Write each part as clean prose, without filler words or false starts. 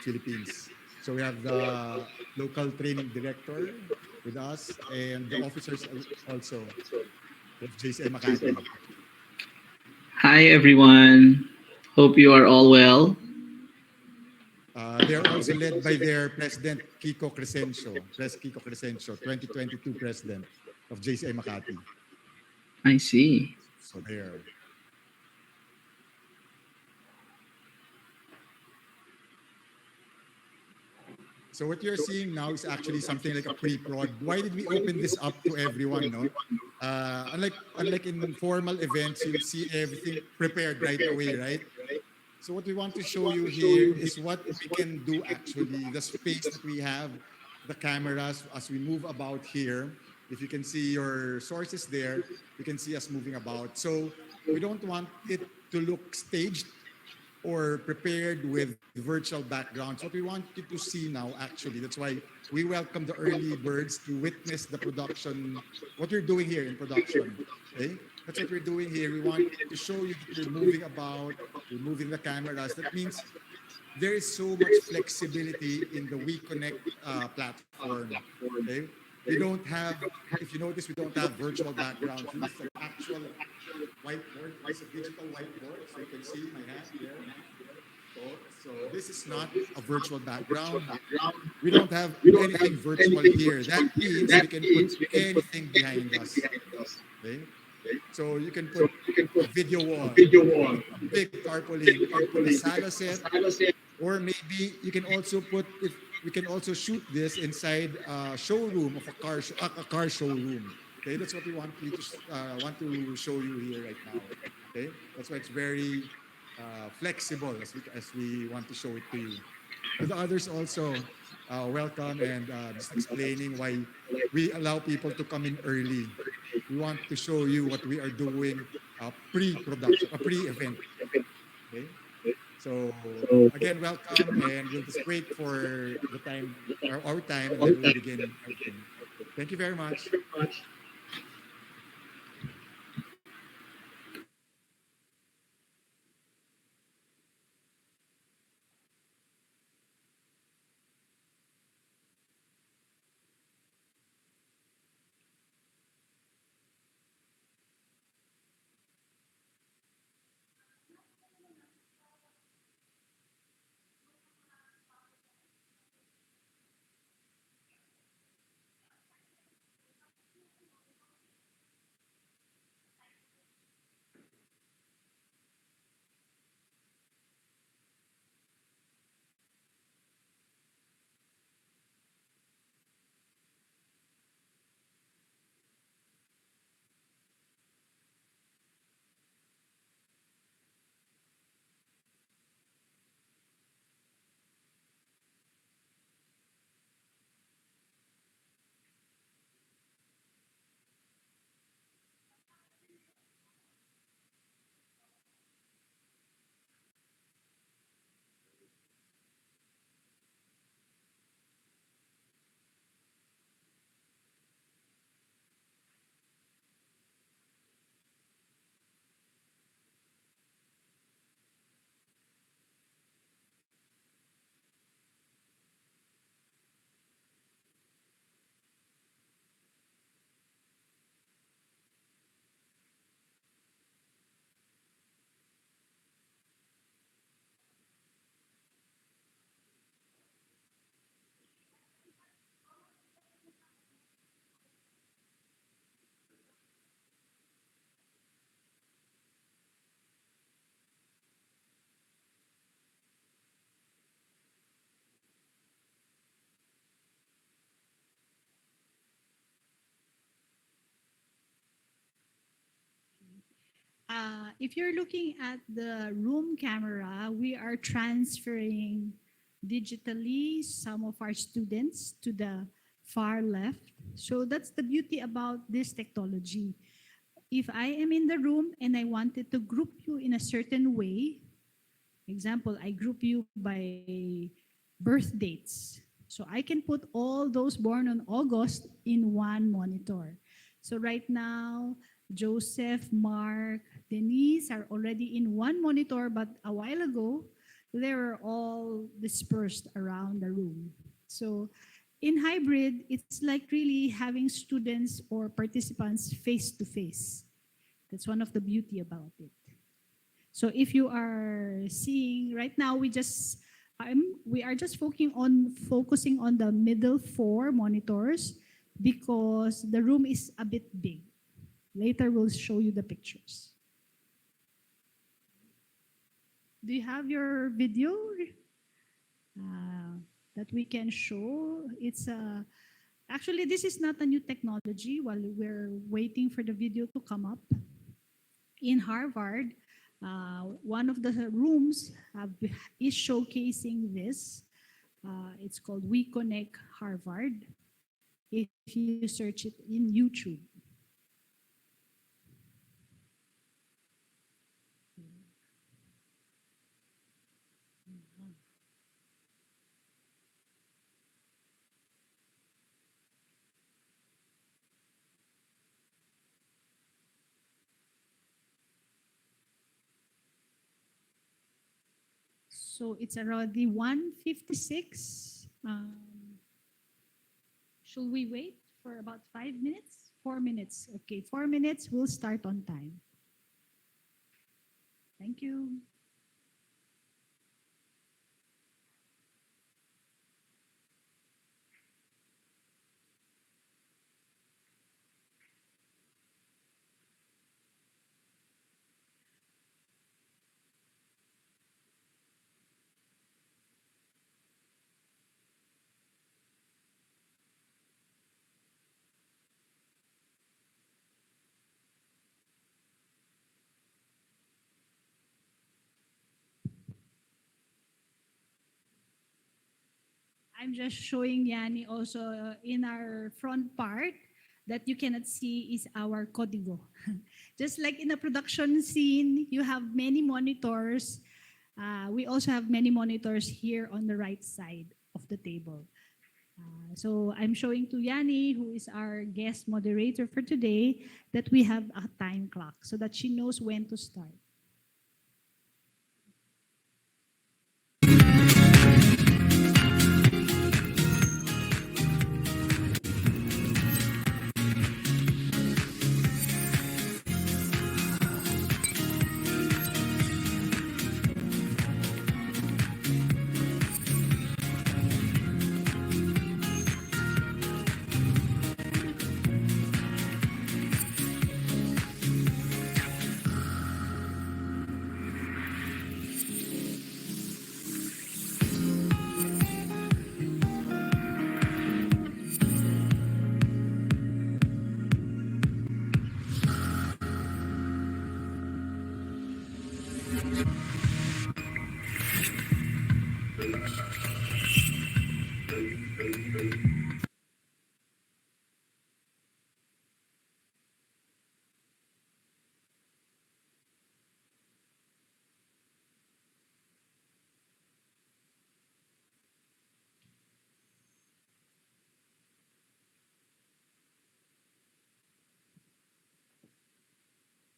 Philippines. So we have the local training director with us and the officers also of JCI Makati. Hi everyone. Hope you are all well. They are also led by their president, Kiko Crescencio, 2022 president of JCI Makati. I see. So there. So what you're seeing now is actually something like a pre-prod. Why did we open this up to everyone? No, unlike in formal events, you'll see everything prepared right away, right? So what we want to show you here is what we can do actually, the space that we have, the cameras as we move about here. If you can see your sources there, you can see us moving about. So we don't want it to look staged or prepared with virtual backgrounds. What we want you to see now, actually, that's why we welcome the early birds to witness the production, what we're doing here in production. Okay? That's what we're doing here. We want to show you that you're moving about, you're moving the cameras. That means there is so much flexibility in the WeConnect platform. Okay? We don't have, if you notice, we don't have virtual backgrounds. This is an actual whiteboard. It's a digital whiteboard. So you can see my hand there. So this is not a virtual background. We don't have anything virtual here. That means we can put anything behind us. Okay? So you can put a video wall, a big tarpaulin. You can put a sala set, or maybe you can also put if we can also shoot this inside a showroom of a car showroom. Okay, that's what we want to show you here right now. Okay, that's why it's very flexible as we want to show it to you. To the others also, welcome and just explaining why we allow people to come in early. We want to show you what we are doing pre-production, a pre-event. Okay. So again, welcome, and we'll just wait for the time, our time, and then we'll begin everything. Thank you very much. If you're looking at the room camera, we are transferring digitally some of our students to the far left. So that's the beauty about this technology. If I am in the room and I wanted to group you in a certain way, example, I group you by birth dates. So I can put all those born on August in one monitor. So right now, Joseph, Mark, Denise are already in one monitor, but a while ago, they were all dispersed around the room. So in hybrid, it's like really having students or participants face to face. That's one of the beauty about it. So if you are seeing right now, we are just focusing on the middle 4 monitors because the room is a bit big. Later, we'll show you the pictures. Do you have your video that we can show? Actually, this is not a new technology. While we're waiting for the video to come up, in Harvard, one of the rooms is showcasing this. It's called We Connect Harvard. If you search it in YouTube. So it's already 1:56. Should we wait for about 5 minutes? 4 minutes. Okay, 4 minutes. We'll start on time. Thank you. I'm just showing Yanni also in our front part that you cannot see is our código. Just like in a production scene, you have many monitors. We also have many monitors here on the right side of the table. So I'm showing to Yanni, who is our guest moderator for today, that we have a time clock so that she knows when to start.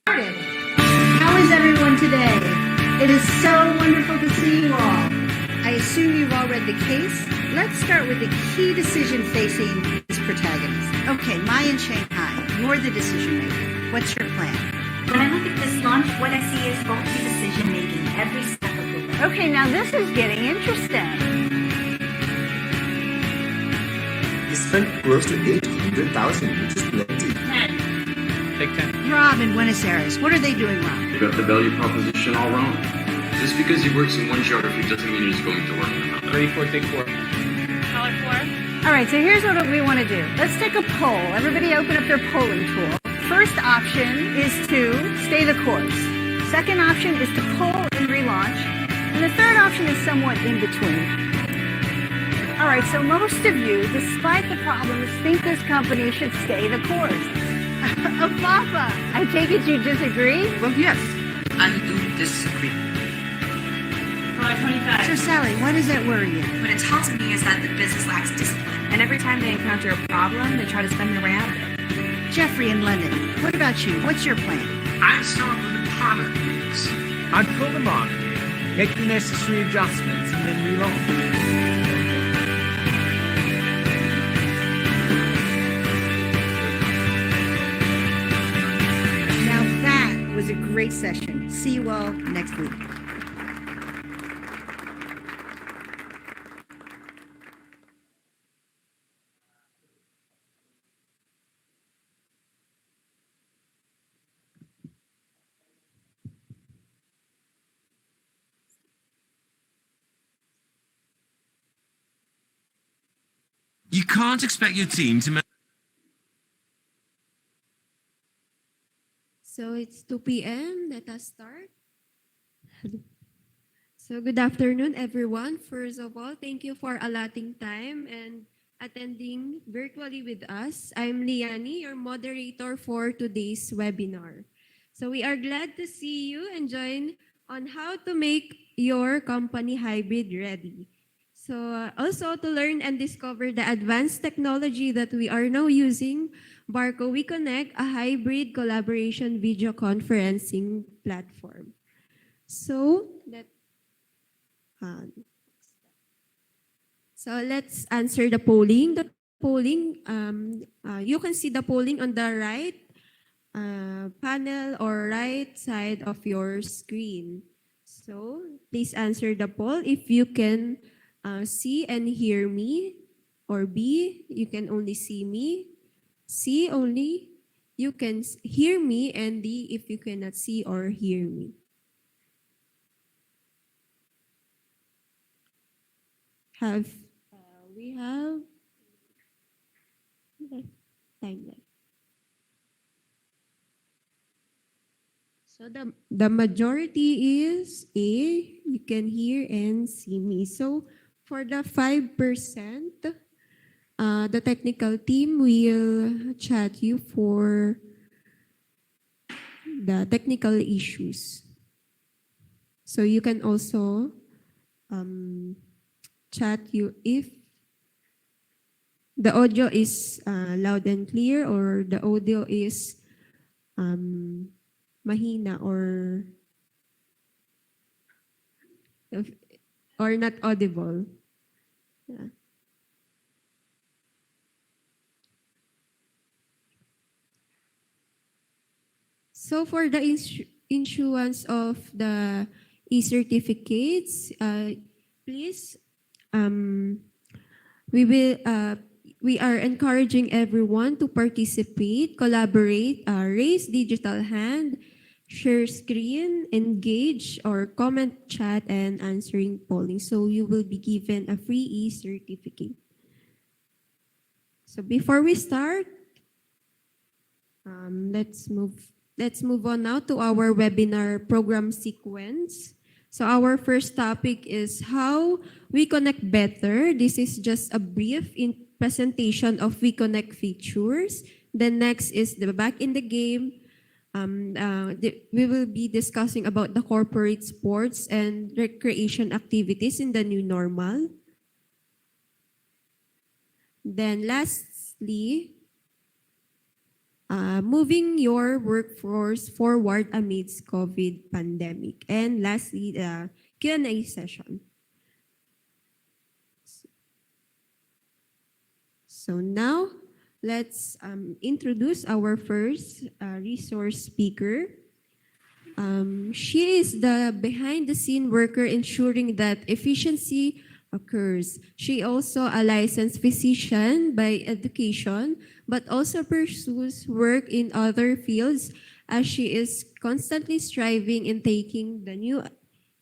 How is everyone today? It is so wonderful to see you all. I assume you've all read the case. Let's start with the key decision facing these protagonists. Okay, Mai in Shanghai, you're the decision maker. What's your plan? When I look at this launch, what I see is faulty decision making every step of the way. Okay, now this is getting interesting. He spent close to 800,000, which is plenty. 10. Take 10. Rob in Buenos Aires, what are they doing wrong? You got the value proposition all wrong. Just because he works in one geography doesn't mean he's going to work in another. Ready for take 4. Color 4. All right, so here's what we want to do. Let's take a poll. Everybody open up their polling tool. First option is to stay the course. Second option is to pull and relaunch. And the third option is somewhat in between. All right, so most of you, despite the problems, think this company should stay the course. Papa, I take it you disagree? Well, yes, I do disagree. Color 25. So Sally, why does that worry you? What it tells me is that the business lacks discipline. And every time they encounter a problem, they try to spend their way out of it. Jeffrey in London, what about you? What's your plan? I start with the product mix. I'd pull them on. make the necessary adjustments, and then relaunch. Now that was a great session. See you all next week. You can't expect your team to. So it's 2 p.m. Let us start. So good afternoon, everyone. First of all, thank you for allotting time and attending virtually with us. I'm Liani, your moderator for today's webinar. So we are glad to see you and join on how to make your company hybrid ready. So also to learn and discover the advanced technology that we are now using, Barco We Connect, a hybrid collaboration video conferencing platform. So let's answer the polling. The polling, you can see the polling on the right panel or right side of your screen. So please answer the poll if you can see and hear me, or B, you can only see me, C only, you can hear me, and D, if you cannot see or hear me. We have time left. So the majority is A, you can hear and see me. So for the 5%, the technical team will chat you for the technical issues. So you can also chat you if the audio is loud and clear, or the audio is mahina or not audible. Yeah. So for the issuance of the e-certificates, please, we are encouraging everyone to participate, collaborate, raise digital hand, share screen, engage, or comment, chat, and answering polling. So you will be given a free e-certificate. So before we start, let's move on now to our webinar program sequence. So our first topic is how we connect better. This is just a brief presentation of We Connect features. Then next is the back in the game. We will be discussing about the corporate sports and recreation activities in the new normal. Then lastly, moving your workforce forward amidst COVID pandemic. And lastly, the Q&A session. So now, let's introduce our first resource speaker. She is the behind-the-scene worker ensuring that efficiency occurs. She also a licensed physician by education, but also pursues work in other fields as she is constantly striving in taking the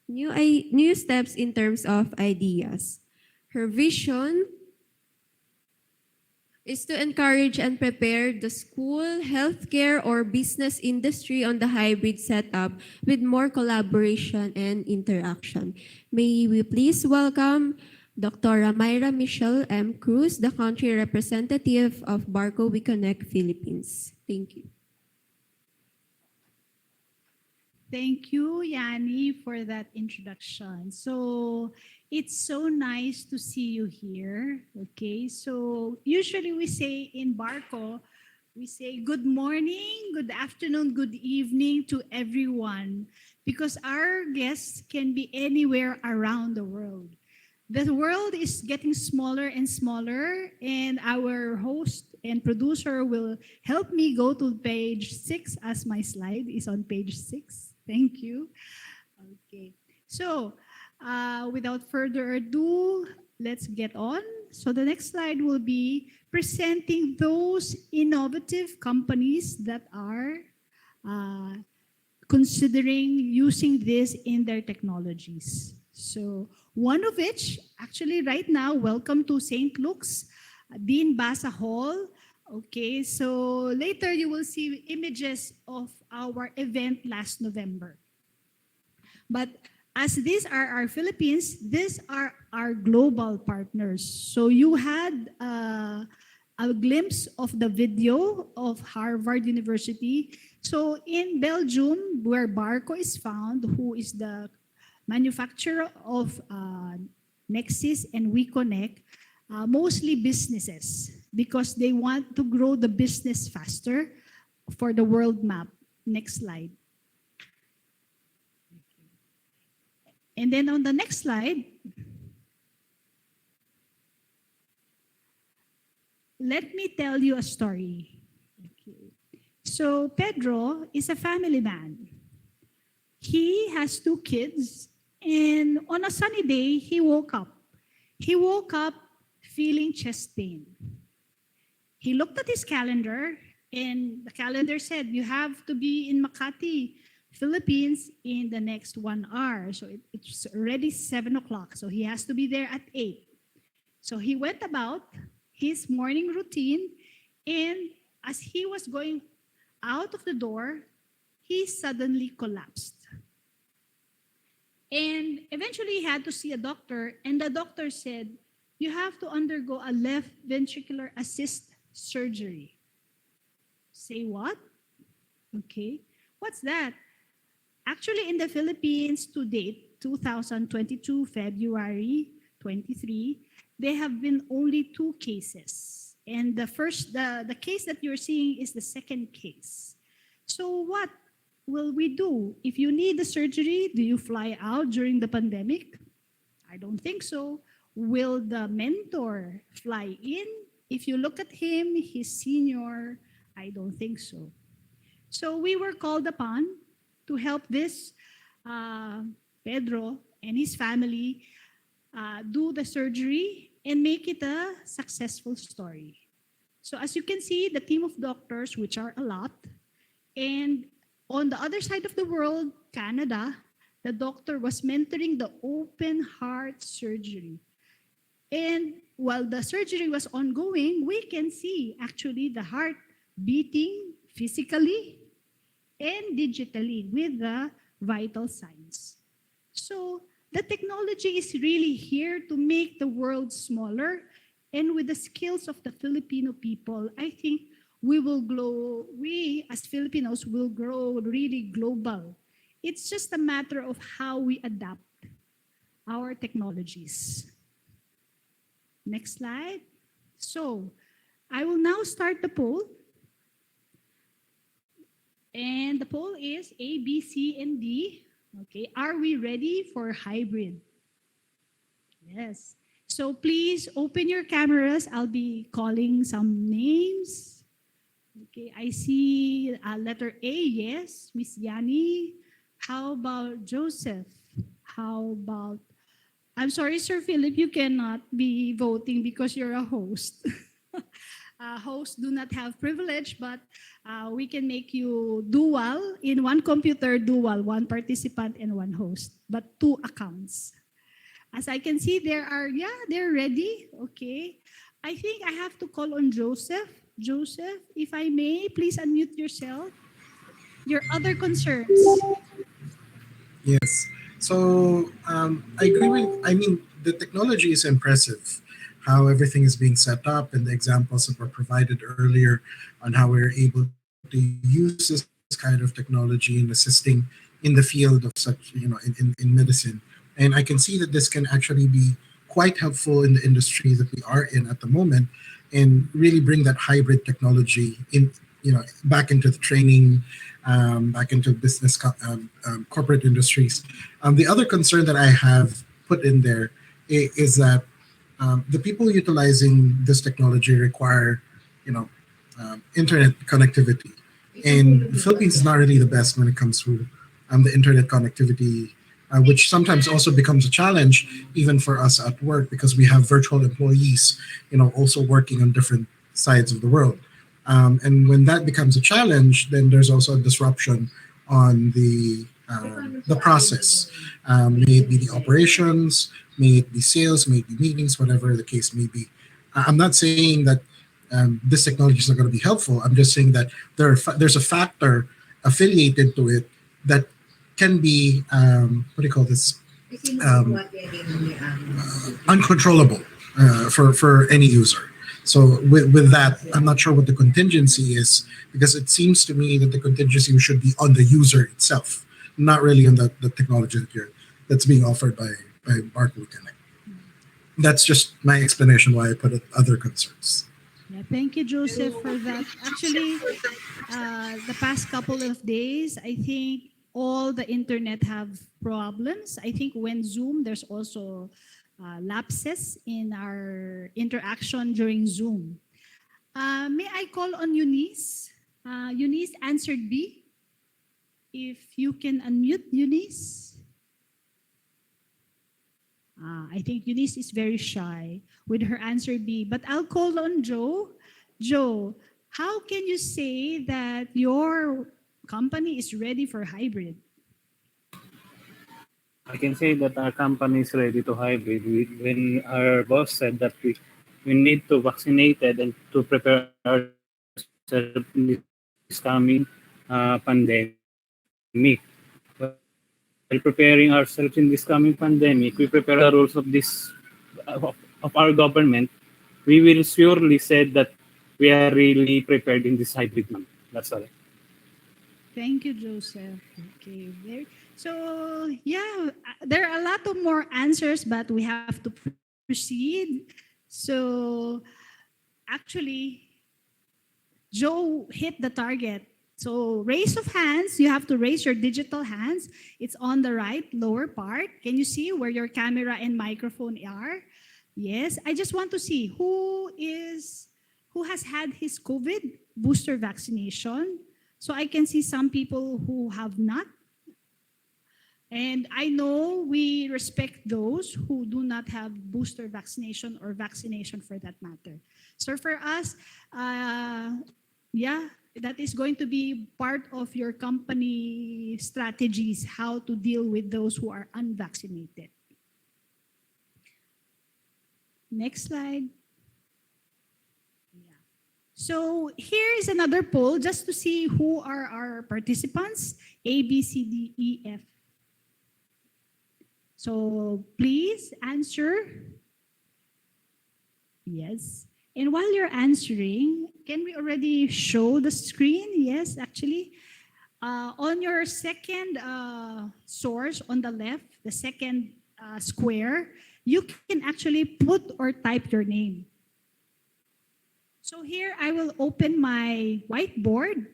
new steps in terms of ideas. Her vision is to encourage and prepare the school, healthcare, or business industry on the hybrid setup with more collaboration and interaction. May we please welcome Dr. Myra Michelle M. Cruz, the country representative of Barco We Connect Philippines. Thank you. Thank you, Yanni, for that introduction. So it's so nice to see you here. Okay, so usually we say in Barco, we say good morning, good afternoon, good evening to everyone. because our guests can be anywhere around the world. The world is getting smaller and smaller, and our host and producer will help me go to page 6 as my slide is on page 6. Thank you. Okay. So, without further ado, let's get on. So the next slide will be presenting those innovative companies that are considering using this in their technologies. So one of which, actually right now, welcome to St. Luke's, Dean Basa Hall. Okay, so later you will see images of our event last November. But as these are our Philippines, these are our global partners. So you had a glimpse of the video of Harvard University. So in Belgium, where Barco is found, who is the manufacturer of Nexus and WeConnect, mostly businesses, because they want to grow the business faster for the world map. Next slide. And then on the next slide, let me tell you a story. Okay. So Pedro is a family man. He has 2 kids, and on a sunny day, he woke up. He woke up feeling chest pain. He looked at his calendar, and the calendar said, you have to be in Makati, Philippines in the next 1 hour. So it's already 7 o'clock. So he has to be there at 8. So he went about his morning routine, and as he was going out of the door, he suddenly collapsed. And eventually he had to see a doctor, and the doctor said, you have to undergo a left ventricular assist surgery. Say what? Okay. What's that? Actually, in the Philippines to date, 2022, February 23, there have been only 2 cases. And the case that you're seeing is the second case. So what will we do? If you need the surgery, do you fly out during the pandemic? I don't think so. Will the mentor fly in? If you look at him, he's senior. I don't think so. So we were called upon to help this Pedro and his family do the surgery and make it a successful story. So as you can see, the team of doctors, which are a lot, and on the other side of the world, Canada, the doctor was mentoring the open heart surgery. And while the surgery was ongoing, we can see actually the heart beating physically and digitally with the vital signs. So the technology is really here to make the world smaller. And with the skills of the Filipino people, I think we as Filipinos will grow really global. It's just a matter of how we adapt our technologies. Next slide. So I will now start the poll. And the poll is A, B, C, and D. Okay, are we ready for hybrid? Yes. So please open your cameras. I'll be calling some names. Okay, I see letter A, yes, Miss Yani. How about Joseph? How about, I'm sorry, Sir Philip, you cannot be voting because you're a host. Hosts do not have privilege, but we can make you dual, in one computer, dual, 1 participant and 1 host, but 2 accounts. As I can see, they're ready. Okay. I think I have to call on Joseph. Joseph, if I may, please unmute yourself. Your other concerns. Yes. So I agree with, the technology is impressive, how everything is being set up, and the examples that were provided earlier on how we're able to use this kind of technology in assisting in the field of such, in medicine. And I can see that this can actually be quite helpful in the industry that we are in at the moment, and really bring that hybrid technology in, back into the training back into corporate industries. The other concern that I have put in there is that the people utilizing this technology require, internet connectivity. And the Philippines is not really the best when it comes to the internet connectivity, which sometimes also becomes a challenge even for us at work because we have virtual employees, also working on different sides of the world. And when that becomes a challenge, then there's also a disruption on the process. May it be the operations, may it be sales, may it be meetings, whatever the case may be. I'm not saying that this technology is not going to be helpful. I'm just saying that there's a factor affiliated to it that can be what do you call this? Uncontrollable for any user. So with that, I'm not sure what the contingency is because it seems to me that the contingency should be on the user itself, not really on the technology that's being offered by Barcode Connect. That's just my explanation why I put other concerns. Yeah, thank you, Joseph, for that. Actually, the past couple of days, I think all the internet have problems. I think when Zoom, there's also lapses in our interaction during Zoom. May I call on Eunice? Eunice answered B. If you can unmute, Eunice. I think Eunice is very shy with her answer B, but I'll call on Joe. Joe, how can you say that your company is ready for hybrid? I can say that our company is ready to hybrid. When our boss said that we need to vaccinate and to prepare ourselves in this coming pandemic. While preparing ourselves in this coming pandemic, we prepare the rules of our government. We will surely say that we are really prepared in this hybrid month. That's all. Thank you, Joseph. Okay, so yeah, there are a lot of more answers, but we have to proceed. So actually, Joe hit the target. So raise of hands, you have to raise your digital hands. It's on the right lower part. Can you see where your camera and microphone are? Yes, I just want to see who has had his COVID booster vaccination. So I can see some people who have not. And I know we respect those who do not have booster vaccination or vaccination for that matter. So for us, yeah, that is going to be part of your company strategies, how to deal with those who are unvaccinated. Next slide. Yeah. So here is another poll just to see who are our participants, A, B, C, D, E, F. So please answer. Yes. And while you're answering, can we already show the screen? Yes, actually. On your second source on the left, the second square, you can actually put or type your name. So here I will open my whiteboard,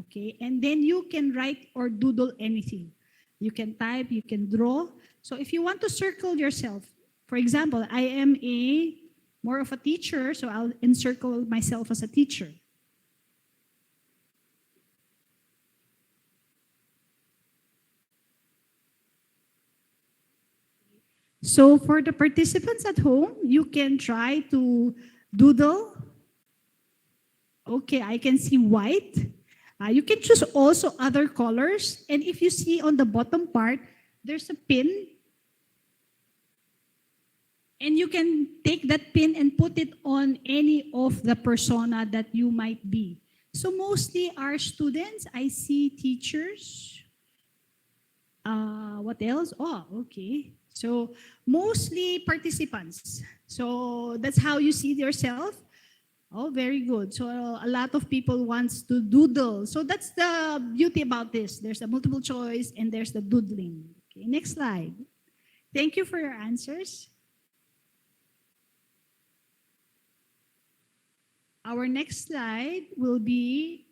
okay? And then you can write or doodle anything. You can type, you can draw. So if you want to circle yourself, for example, I am more of a teacher, so I'll encircle myself as a teacher. So for the participants at home, you can try to doodle. Okay, I can see white. You can choose also other colors. And if you see on the bottom part, there's a pin. And you can take that pin and put it on any of the persona that you might be. So mostly our students, I see teachers. What else? Oh, okay. So mostly participants. So that's how you see yourself. Oh, very good. So a lot of people wants to doodle. So that's the beauty about this. There's a multiple choice and there's the doodling. Okay, next slide. Thank you for your answers. Our next slide will be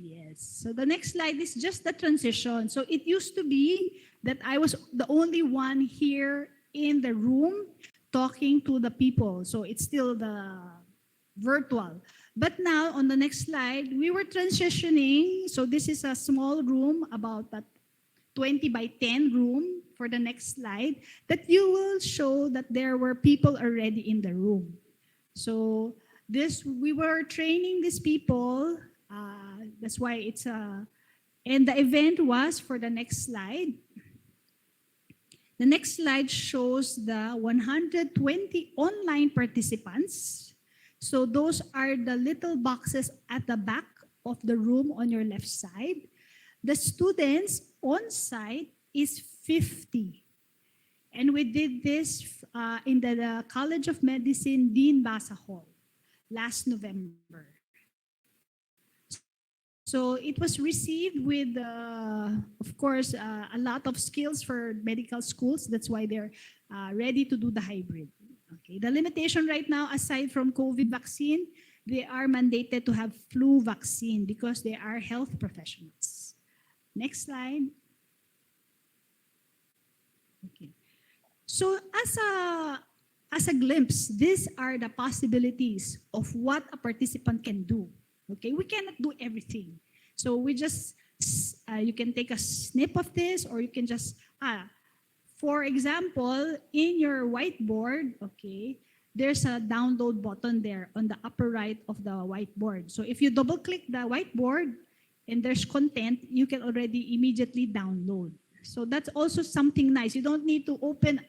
Yes. So the next slide is just the transition. So it used to be that I was the only one here in the room talking to the people. So it's still the virtual. But now on the next slide, we were transitioning. So this is a small room, about a 20 by 10 room for the next slide, that you will show that there were people already in the room. So we were training these people. That's why it's and the event was for the next slide. The next slide shows the 120 online participants. So those are the little boxes at the back of the room on your left side. The students on site is 50. And we did this in the College of Medicine Dean Basa Hall last November. So it was received with, of course, a lot of skills for medical schools. That's why they're ready to do the hybrid. Okay. The limitation right now, aside from COVID vaccine, they are mandated to have flu vaccine because they are health professionals. Next slide. Okay. So as a glimpse, these are the possibilities of what a participant can do. Okay, we cannot do everything. So we just, you can take a snip of this, or you can just, for example, in your whiteboard, okay, there's a download button there on the upper right of the whiteboard. So if you double click the whiteboard and there's content, you can already immediately download. So that's also something nice. You don't need to open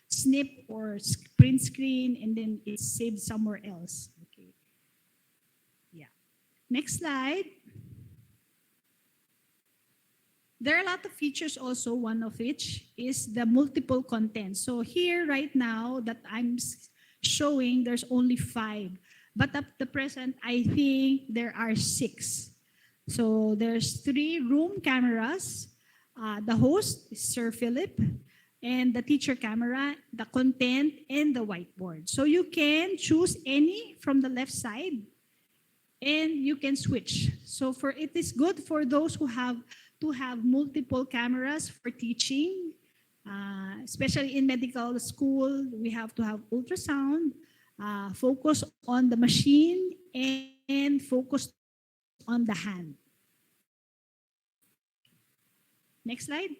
snip or print screen and then it's saved somewhere else. Okay. Yeah. Next slide. There are a lot of features also, one of which is the multiple content. So here right now that I'm showing, there's only 5. But up to present, I think there are 6. So there's 3 room cameras. The host is Sir Philip, and the teacher camera, the content, and the whiteboard. So you can choose any from the left side, and you can switch. So it is good for those who have to have multiple cameras for teaching, especially in medical school. We have to have ultrasound, focus on the machine, and focus on the hand. Next slide.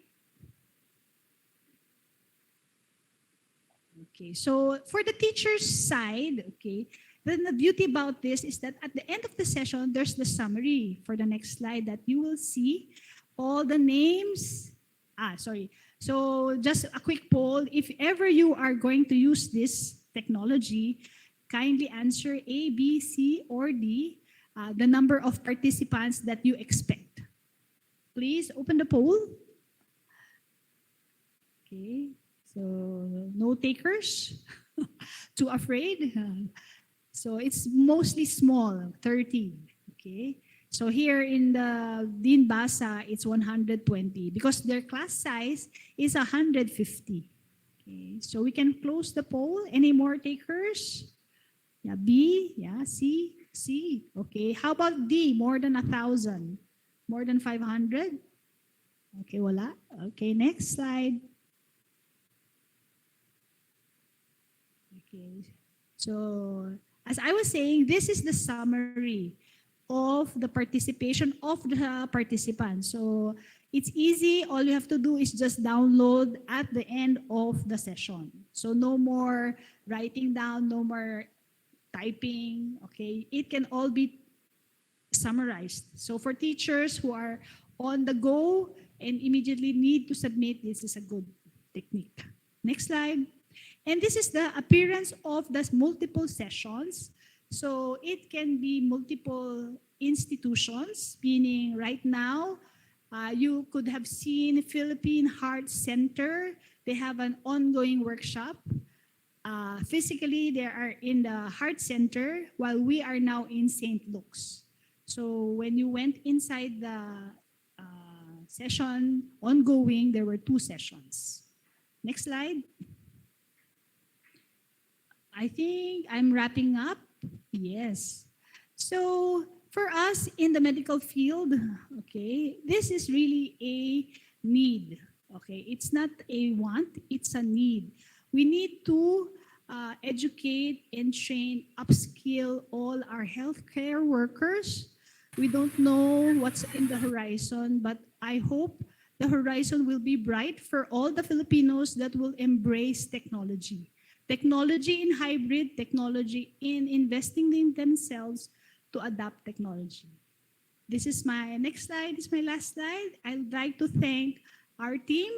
Okay, so for the teacher's side, okay, then the beauty about this is that at the end of the session, there's the summary for the next slide that you will see all the names. So just a quick poll. If ever you are going to use this technology, kindly answer A, B, C, or D, the number of participants that you expect. Please open the poll. Okay, so no takers, too afraid. So it's mostly small, 30. Okay, so here in the Dean Basa, it's 120 because their class size is 150. Okay, so we can close the poll. Any more takers? Yeah, B, yeah, C, C. Okay, how about D? More than 1,000. More than 500? Okay, wala. Okay, next slide. Okay, so as I was saying, this is the summary of the participation of the participants. So it's easy. All you have to do is just download at the end of the session. So no more writing down, no more typing. Okay, it can all be summarized. So for teachers who are on the go and immediately need to submit, this is a good technique. Next slide. And this is the appearance of the multiple sessions. So it can be multiple institutions, meaning right now, you could have seen Philippine Heart Center. They have an ongoing workshop. Physically, they are in the Heart Center, while we are now in St. Luke's. So when you went inside the session ongoing, there were 2 sessions. Next slide. I think I'm wrapping up. Yes. So For us in the medical field, okay, this is really a need. Okay, it's not a want, it's a need. We need to educate and train, upskill all our healthcare workers. We don't know what's in the horizon, but I hope the horizon will be bright for all the Filipinos that will embrace technology. Technology in hybrid, technology in investing in themselves to adapt technology. This is my next slide, this is my last slide. I'd like to thank our team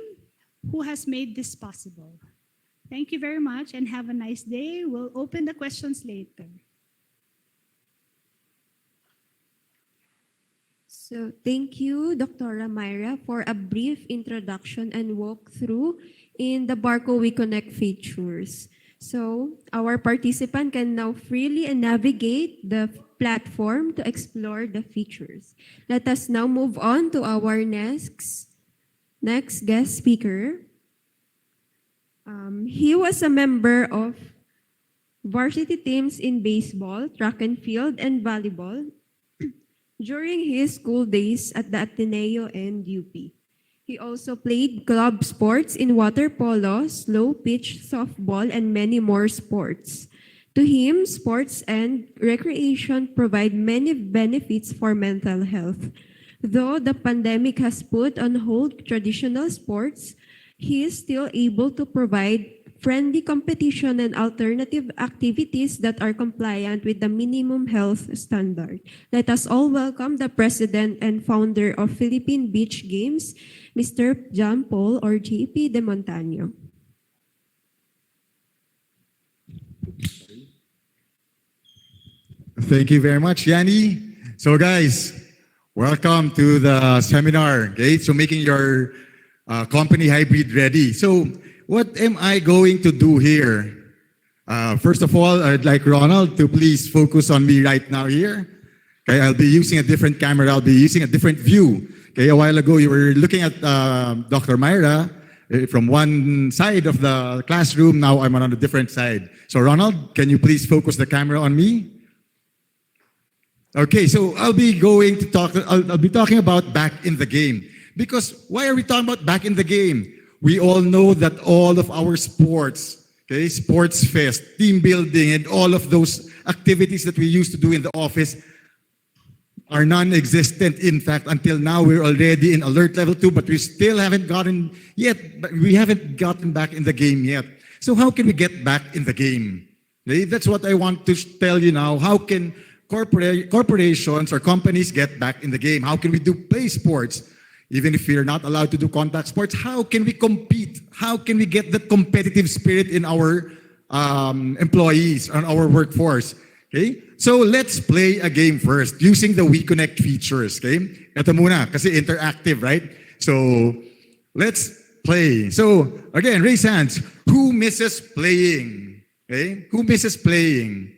who has made this possible. Thank you very much and have a nice day. We'll open the questions later. So thank you, Dr. Myra, for a brief introduction and walkthrough in the Barco We Connect features. So our participant can now freely navigate the platform to explore the features. Let us now move on to our next guest speaker. He was a member of varsity teams in baseball, track and field, and volleyball during his school days at the Ateneo and UP. He also played club sports in water polo, slow pitch, softball, and many more sports. To him, sports and recreation provide many benefits for mental health. Though the pandemic has put on hold traditional sports, he is still able to provide friendly competition and alternative activities that are compliant with the minimum health standard. Let us all welcome the president and founder of Philippine Beach Games, Mr. John Paul or JP De Montaño. Thank you very much, Yanni. So guys, welcome to the seminar, okay? So making your company hybrid ready. So what am I going to do here? First of all, I'd like Ronald to please focus on me right now here. Okay, I'll be using a different camera. I'll be using a different view. Okay, a while ago you were looking at Dr. Myra from one side of the classroom. Now I'm on a different side. So Ronald, can you please focus the camera on me? Okay, so I'll be talking about back in the game. Because why are we talking about back in the game? We all know that all of our sports, okay, sports fest, team building, and all of those activities that we used to do in the office are non-existent. In fact, until now, we're already in alert level 2, but we still haven't gotten back in the game yet. So how can we get back in the game? Okay? That's what I want to tell you now. How can corporations or companies get back in the game? How can we play sports? Even if we're not allowed to do contact sports, how can we compete? How can we get that competitive spirit in our employees and our workforce? Okay? So let's play a game first using the We Connect features. Okay? Ito muna, kasi interactive, right? So let's play. So again, raise hands. Who misses playing? Okay? Who misses playing?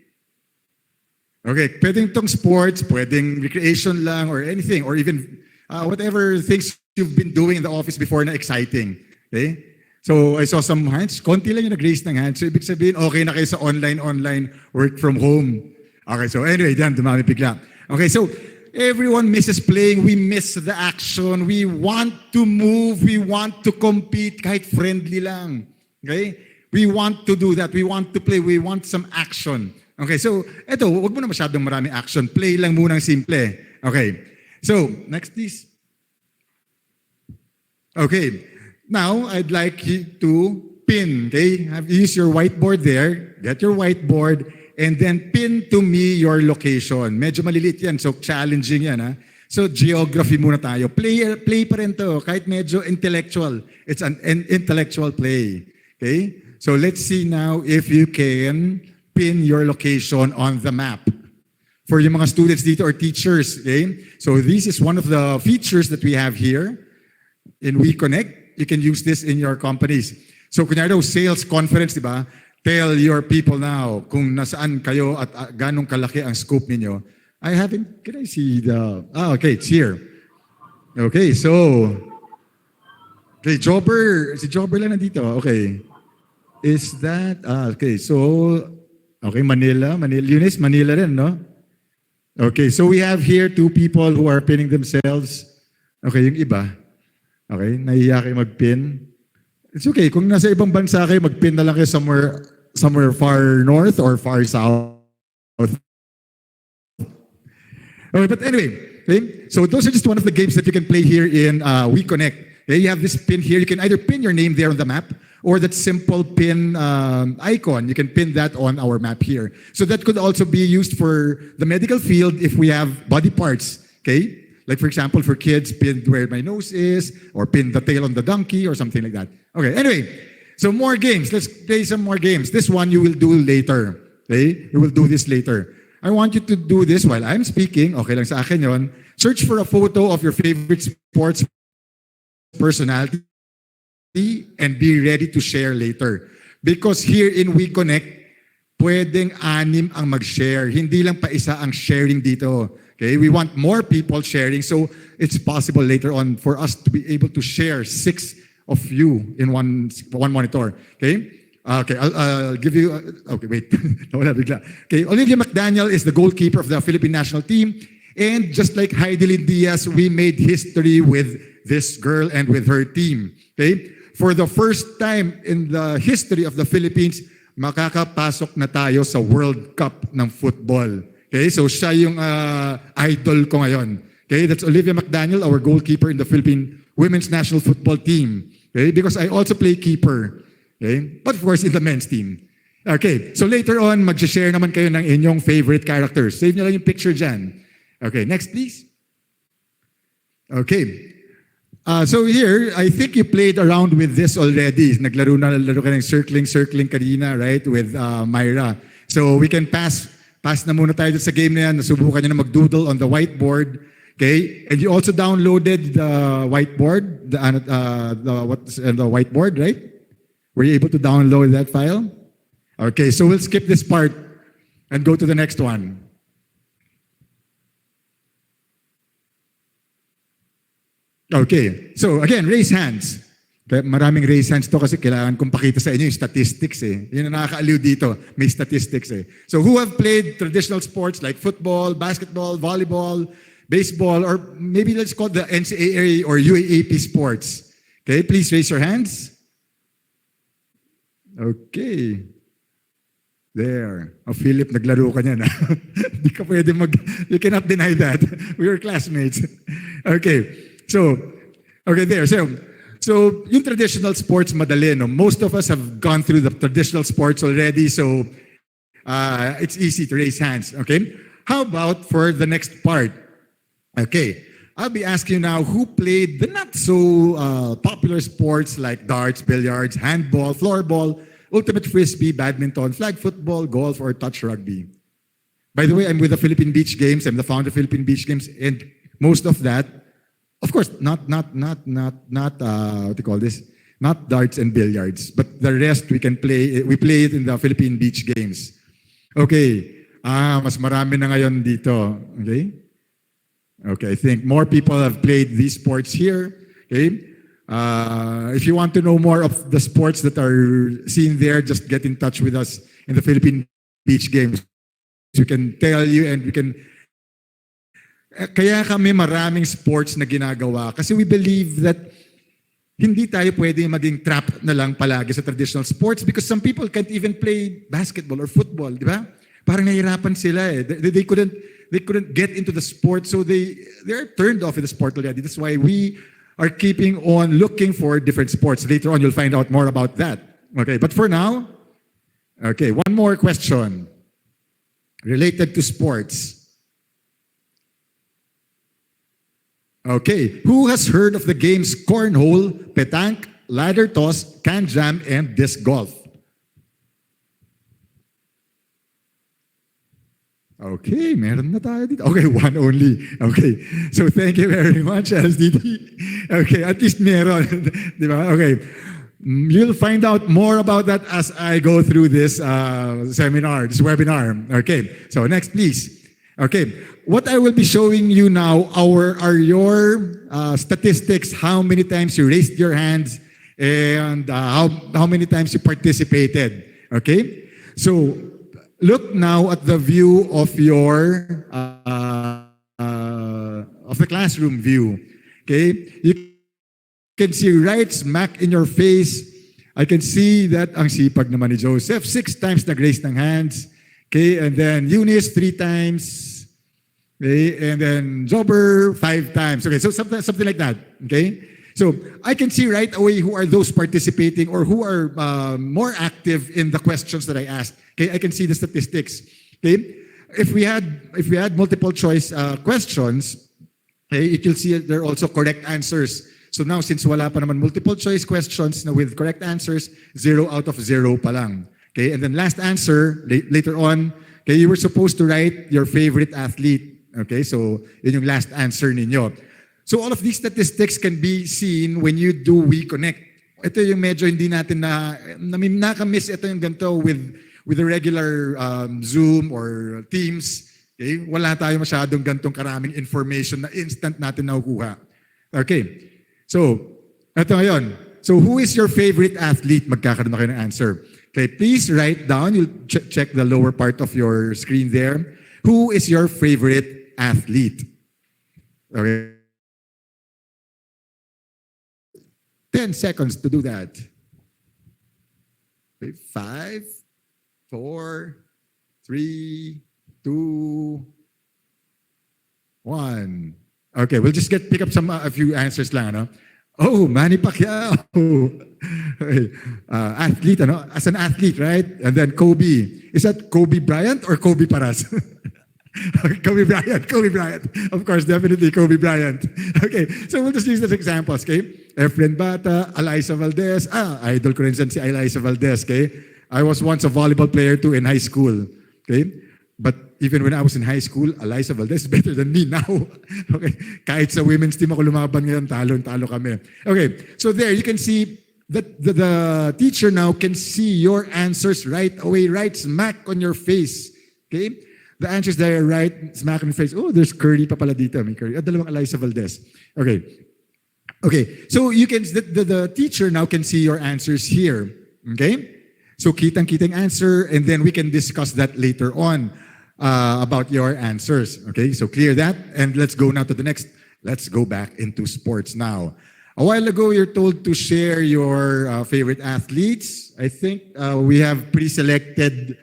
Okay, pwedeng itong sports, pwedeng recreation lang or anything, or even whatever things you've been doing in the office before na exciting. Okay? So I saw some hands. Konti lang yung nag-raise ng hands. So ibig sabihin, okay na kayo sa online work from home. Okay, so anyway, dyan, dumami bigla. Okay, so everyone misses playing. We miss the action. We want to move. We want to compete kahit friendly lang. Okay? We want to do that. We want to play. We want some action. Okay, so eto, wag mo na masyadong maraming action. Play lang munang simple. Okay. So, next please. Okay. Now, I'd like you to pin, okay? Use your whiteboard there. Get your whiteboard and then pin to me your location. Medyo maliliit yan, so challenging yan, ha? So, geography muna tayo. Play pa rin to, kahit medyo intellectual. It's an intellectual play. Okay? So, let's see now if you can pin your location on the map. For yung mga students dito or teachers, okay? So this is one of the features that we have here in We Connect. You can use this in your companies. So kunyari daw, sales conference, di ba? Tell your people now kung nasaan kayo at ganong kalaki ang scope ninyo. Can I see the, okay, it's here. Okay, so, okay, si Jobber lang nandito. Okay. Is that, okay, so, okay, Manila. Eunice, Manila rin, no? Okay, so we have here two people who are pinning themselves. Okay, yung iba. Okay, nahiya kayo mag-pin. It's okay. Kung nasa ibang bansa kayo, mag-pin na lang kayo somewhere far north or far south. Okay, but anyway, okay, so those are just one of the games that you can play here in WeConnect. Okay, you have this pin here. You can either pin your name there on the map or that simple pin icon. You can pin that on our map here. So that could also be used for the medical field if we have body parts. Okay, like for example, for kids, pin where my nose is, or pin the tail on the donkey, or something like that. Okay, anyway, so more games. Let's play some more games. This one you will do later. Okay, you will do this later. I want you to do this while I'm speaking. Okay lang sa akin yon. Search for a photo of your favorite sports personality and be ready to share later. Because here in WeConnect, pwedeng 6 ang mag-share. Hindi lang pa isa ang sharing dito. Okay, we want more people sharing, so it's possible later on for us to be able to share 6 of you in one monitor. Okay? Okay, I'll give you... okay, wait. Nawala bigla. Okay, Olivia McDaniel is the goalkeeper of the Philippine national team. And just like Heidelin Diaz, we made history with this girl and with her team. Okay? For the first time in the history of the Philippines, makakapasok na tayo sa World Cup ng football. Okay? So siya yung idol ko ngayon. Okay? That's Olivia McDaniel, our goalkeeper in the Philippine women's national football team. Okay? Because I also play keeper. Okay? But of course, in the men's team. Okay, so later on, mag-share naman kayo ng inyong favorite characters. Save nyo lang yung picture dyan. Okay, next please. Okay. So here, I think you played around with this already. Naglaro ka ng circling kanina, right? With Myra. So we can pass na muna tayo sa game na yan. Nasubukan nyo na mag-doodle on the whiteboard. Okay? And you also downloaded the whiteboard, the whiteboard, right? Were you able to download that file? Okay, so we'll skip this part and go to the next one. Okay, so again, raise hands. Maraming raise hands to kasi kailangan kong pakita sa inyo yung statistics eh. Yun ang nakakaaliw dito, may statistics eh. So who have played traditional sports like football, basketball, volleyball, baseball, or maybe let's call the NCAA or UAAP sports? Okay, please raise your hands. Okay. There. Oh, Philip, naglaro ka niyan. Hindi ka pwede you cannot deny that. We were classmates. Okay. So, okay there. So yung traditional sports, madali, no? Most of us have gone through the traditional sports already, so it's easy to raise hands. Okay? How about for the next part? Okay. I'll be asking you now who played the not so popular sports like darts, billiards, handball, floorball, ultimate frisbee, badminton, flag football, golf, or touch rugby. By the way, I'm with the Philippine Beach Games. I'm the founder of Philippine Beach Games, and most of that, of course, not what do you call this? Not darts and billiards, but the rest we can play. We play it in the Philippine Beach Games. Okay, mas marami na ngayon dito. Okay. Okay, I think more people have played these sports here. Okay. If you want to know more of the sports that are seen there, just get in touch with us in the Philippine Beach Games. We can tell you and we can... Kaya kami maraming sports na ginagawa kasi we believe that hindi tayo pwede maging trap na lang palagi sa traditional sports because some people can't even play basketball or football, di ba? Parang nahihirapan sila eh. They couldn't get into the sport, so they're turned off in the sport already. That's why we are keeping on looking for different sports. Later on, you'll find out more about that. Okay, but for now, okay, one more question related to sports. Okay, who has heard of the games cornhole, petanque, ladder toss, can jam, and disc golf? Okay, meron na tayo dito. Okay, one only. Okay, so thank you very much, LSDT. Okay, at least meron. Di ba? Okay, you'll find out more about that as I go through this seminar, this webinar. Okay, so next please. Okay, what I will be showing you now are your statistics, how many times you raised your hands, and how many times you participated. Okay, so look now at the view of your of the classroom view. Okay, you can see right smack in your face. I can see that ang sipag naman ni Joseph. 6 times nag-raise ng hands. Okay, and then Eunice 3 times. Okay, and then Jobber 5 times. Okay, so something like that. Okay, so I can see right away who are those participating or who are more active in the questions that I asked. Okay, I can see the statistics. Okay, if we had multiple choice questions, okay, you can see there are also correct answers. So now, since wala pa naman multiple choice questions na with correct answers, 0 out of 0 pa lang. Okay, and then last answer, later on, okay, you were supposed to write your favorite athlete. Okay, so yun yung last answer ninyo. So all of these statistics can be seen when you do WeConnect. Ito yung medyo hindi natin nakamiss ito yung ganito with the regular Zoom or Teams. Okay, wala tayo masyadong gantong karaming information na instant natin nakukuha. Okay. So, ito ngayon. So, who is your favorite athlete? Magkakaroon na kayo ng answer. Okay, please write down. You'll check the lower part of your screen there. Who is your favorite athlete? Okay. 10 seconds to do that. Okay, 5, 4, 3, 2, 1. Okay, we'll just pick up a few answers lang, ano? Oh, Manny Pacquiao. Okay. Athlete, ano? As an athlete, right? And then Kobe. Is that Kobe Bryant or Kobe Paras? Kobe Bryant. Of course, definitely Kobe Bryant. Okay, so we'll just use those examples, okay? Efren Bata, Alyssa Valdez. Idol ko rin si Alyssa Valdez, okay? I was once a volleyball player too in high school, okay? But even when I was in high school, Alyssa Valdez is better than me now. Okay, kahit sa women's team ako lumaban ngayon, talo kami. Okay, so there you can see that the teacher now can see your answers right away, right smack on your face. Okay, the answers there right smack on your face. Oh, there's Curry pa pala dito. May Curry. Dalawang Alyssa Valdez. Okay, so you can the teacher now can see your answers here. Okay, so kitang-kitang answer, and then we can discuss that later on. About your answers. Okay, so clear that. And let's go now to the next. Let's go back into sports now. A while ago, you're told to share your favorite athletes. I think we have pre-selected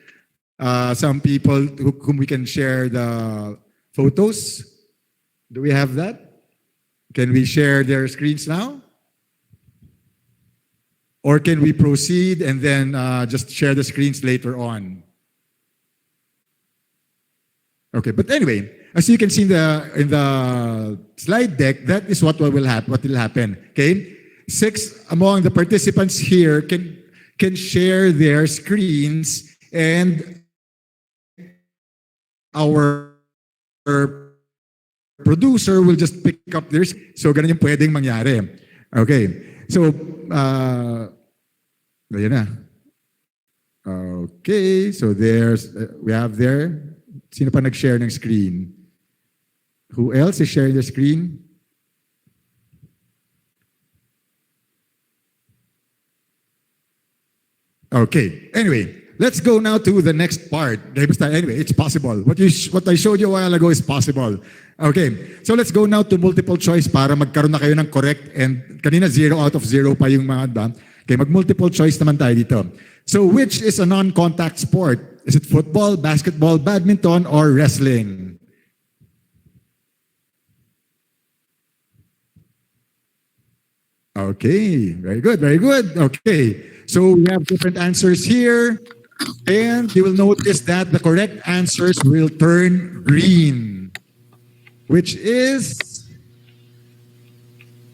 some people whom we can share the photos. Do we have that? Can we share their screens now? Or can we proceed and then just share the screens later on? Okay, but anyway, as you can see in the slide deck, that is what will happen. Okay, 6 among the participants here can share their screens, and our producer will just pick up theirs. So ganun yung pwedeng mangyari. Okay, so ayan na. Okay, so we have there. Sino pa nag-share ng screen? Who else is sharing the screen? Okay. Anyway, let's go now to the next part. Anyway, it's possible. What I showed you a while ago is possible. Okay. So let's go now to multiple choice para magkaroon na kayo ng correct, and kanina 0 out of 0 pa yung mga Okay, mag-multiple choice naman tayo dito. So which is a non-contact sport? Is it football, basketball, badminton, or wrestling? Okay, very good, very good. Okay, so we have different answers here. And you will notice that the correct answers will turn green, which is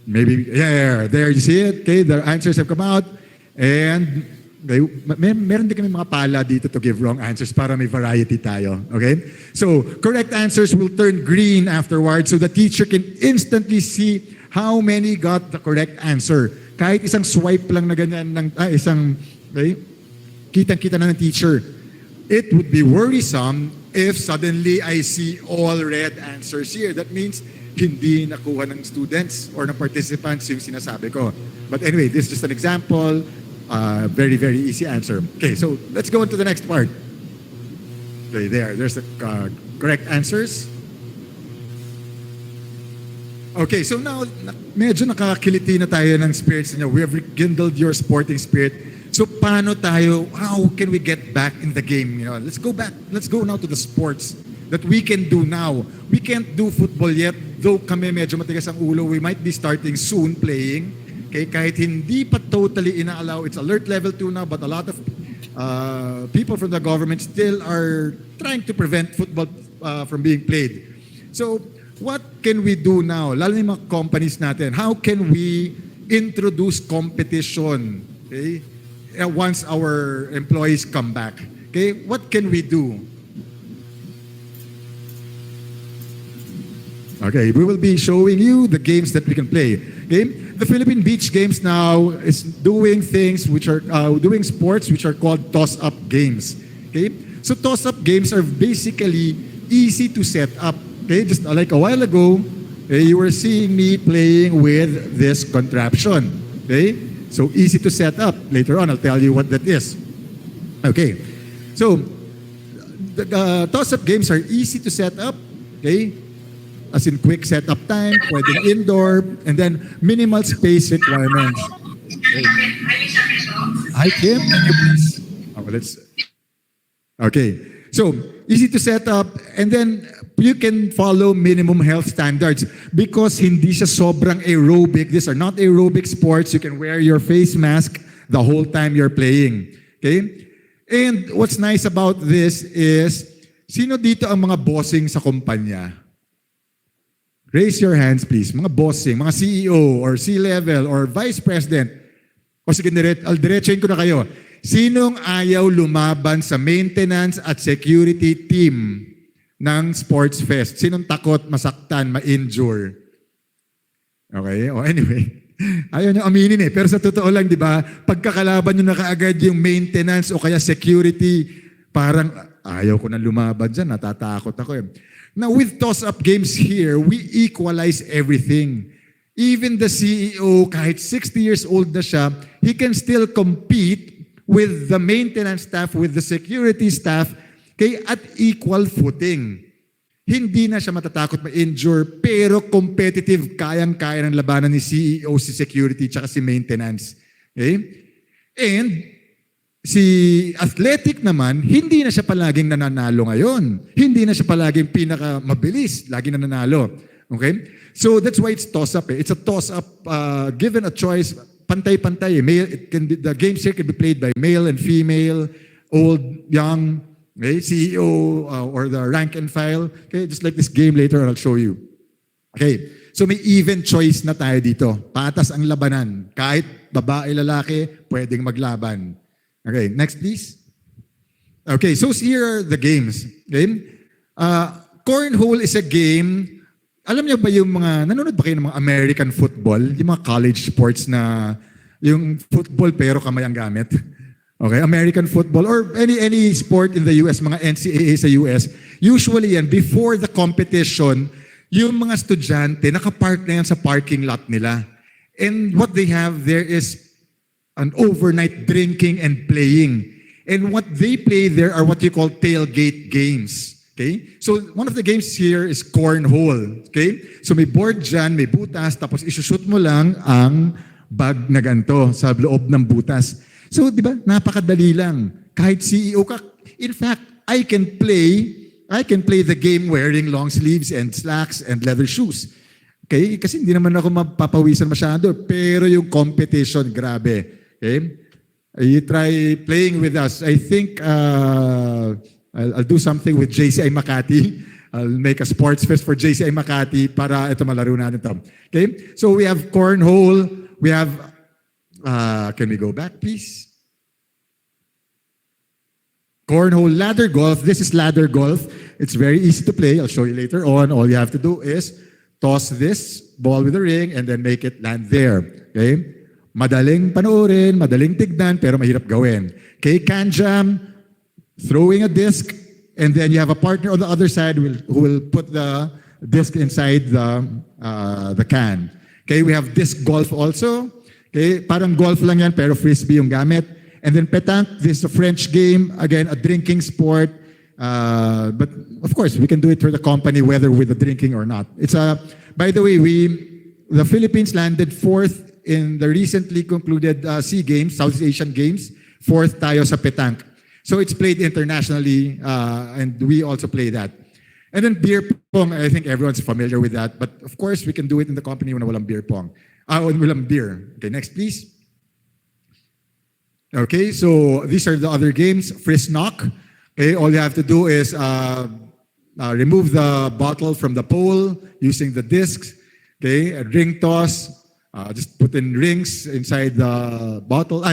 maybe, yeah, there you see it. Okay, the answers have come out. And meron din kami mga pala dito to give wrong answers para may variety tayo. Okay? So, correct answers will turn green afterwards so the teacher can instantly see how many got the correct answer. Kahit isang swipe lang na ganyan, kitang-kita na ng teacher. It would be worrisome if suddenly I see all red answers here. That means hindi nakuha ng students or ng participants yung sinasabi ko. But anyway, this is just an example. Very, very easy answer. Okay, so let's go on to the next part. Okay, there's the correct answers. Okay, so now medyo nakakiliti na tayo ng spirits niyo. We have rekindled your sporting spirit. So paano tayo, how can we get back in the game? You know, let's go back. Let's go now to the sports that we can do now. We can't do football yet, though kami medyo matigas ang ulo. We might be starting soon playing. Okay, kahit hindi pa totally inaalaw. It's alert level 2 now, but a lot of people from the government still are trying to prevent football from being played. So, what can we do now? Lalo na yung mga companies natin. How can we introduce competition? Okay? Once our employees come back. Okay? What can we do? Okay, we will be showing you the games that we can play. Okay? The Philippine Beach Games now is doing things which are doing sports which are called toss-up games. Okay? So toss-up games are basically easy to set up. Okay, just like a while ago, you were seeing me playing with this contraption. Okay, so easy to set up. Later on, I'll tell you what that is. Okay, so the toss-up games are easy to set up. Okay, as in quick setup time, pwedeng indoor, and then minimal space requirements. Okay. Hi, Kim. Can you please? Okay, so easy to set up, and then you can follow minimum health standards because hindi siya sobrang aerobic. These are not aerobic sports. You can wear your face mask the whole time you're playing. Okay? And what's nice about this is, sino dito ang mga bossing sa kumpanya? Raise your hands, please. Mga bossing, mga CEO or C-level or vice president. O sige, diretsuhin ko na kayo. Sinong ayaw lumaban sa maintenance at security team ng Sports Fest? Sinong takot masaktan, ma-injure? Okay? O anyway, ayaw nyo aminin eh. Pero sa totoo lang, di ba, pagkakalaban nyo na kaagad yung maintenance o kaya security, parang ayaw ko na lumaban dyan, natatakot ako eh. Now, with toss-up games here, we equalize everything. Even the CEO, kahit 60 years old na siya, he can still compete with the maintenance staff, with the security staff, at equal footing. Hindi na siya matatakot ma-injure, pero competitive, kayang-kaya ng labanan ni CEO, si security, tsaka si maintenance. Okay? And si athletic naman, hindi na siya palaging nananalo ngayon. Hindi na siya palaging pinakamabilis, laging nananalo. Okay? So that's why it's toss-up. It's a toss-up, given a choice, pantay-pantay. The games here can be played by male and female, old, young, okay, CEO or the rank and file. Okay, just like this game later, I'll show you. Okay, so may even choice na tayo dito. Patas ang labanan. Kahit babae, lalaki, pwedeng maglaban. Okay, next please. Okay, so here are the games. Okay? Cornhole is a game. Alam niyo ba yung mga, nanonood ba kayo ng mga American football? Yung mga college sports na yung football pero kamay ang gamit. Okay, American football or any sport in the US, mga NCAA sa US, usually yan, before the competition, yung mga estudyante, nakapark na yan sa parking lot nila. And what they have there is an overnight drinking and playing. And what they play there are what you call tailgate games. Okay? So one of the games here is cornhole. Okay? So may board dyan, may butas, tapos isushoot mo lang ang bag na ganito sa loob ng butas. So, di ba, napakadali lang. Kahit CEO ka, in fact, I can play the game wearing long sleeves and slacks and leather shoes. Okay? Kasi hindi naman ako mapapawisan masyado, pero yung competition, grabe. Okay? You try playing with us. I think I'll do something with JCI Makati. I'll make a sports fest for JCI Makati para ito malaro natin ito. Okay? So we have cornhole, we have can we go back, please? Cornhole, ladder golf. This is ladder golf. It's very easy to play. I'll show you later on. All you have to do is toss this ball with a ring and then make it land there. Okay? Madaling panoorin, madaling tignan, pero mahirap gawin. Okay? Can jam, throwing a disc, and then you have a partner on the other side who will put the disc inside the can. Okay? We have disc golf also. Okay, parang golf lang yan, pero frisbee yung gamit. And then petanque, this is a French game. Again, a drinking sport. But of course, we can do it for the company, whether with the drinking or not. It's by the way, the Philippines landed fourth in the recently concluded SEA Games, Southeast Asian Games. Fourth tayo sa petanque. So it's played internationally, and we also play that. And then beer pong, I think everyone's familiar with that. But of course, we can do it in the company when walang beer pong. When walang beer. Okay, next please. Okay, so these are the other games. Frizz knock. Okay, all you have to do is remove the bottle from the pole using the discs. Okay, a ring toss. Just put in rings inside the bottle.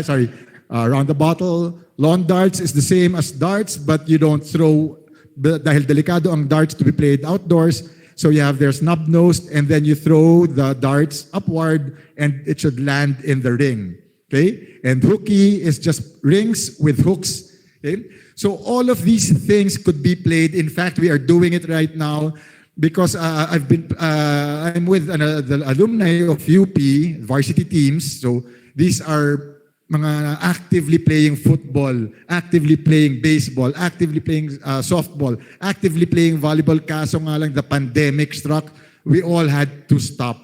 Around the bottle. Lawn darts is the same as darts, but you don't throw, dahil delikado ang darts to be played outdoors. So you have their snub-nosed, and then you throw the darts upward, and it should land in the ring. Okay? And hooky is just rings with hooks. Okay? So all of these things could be played. In fact, we are doing it right now because I'm with the alumni of UP, varsity teams. So these are mga actively playing football, actively playing baseball, actively playing softball, actively playing volleyball. Kaso nga lang the pandemic struck, we all had to stop.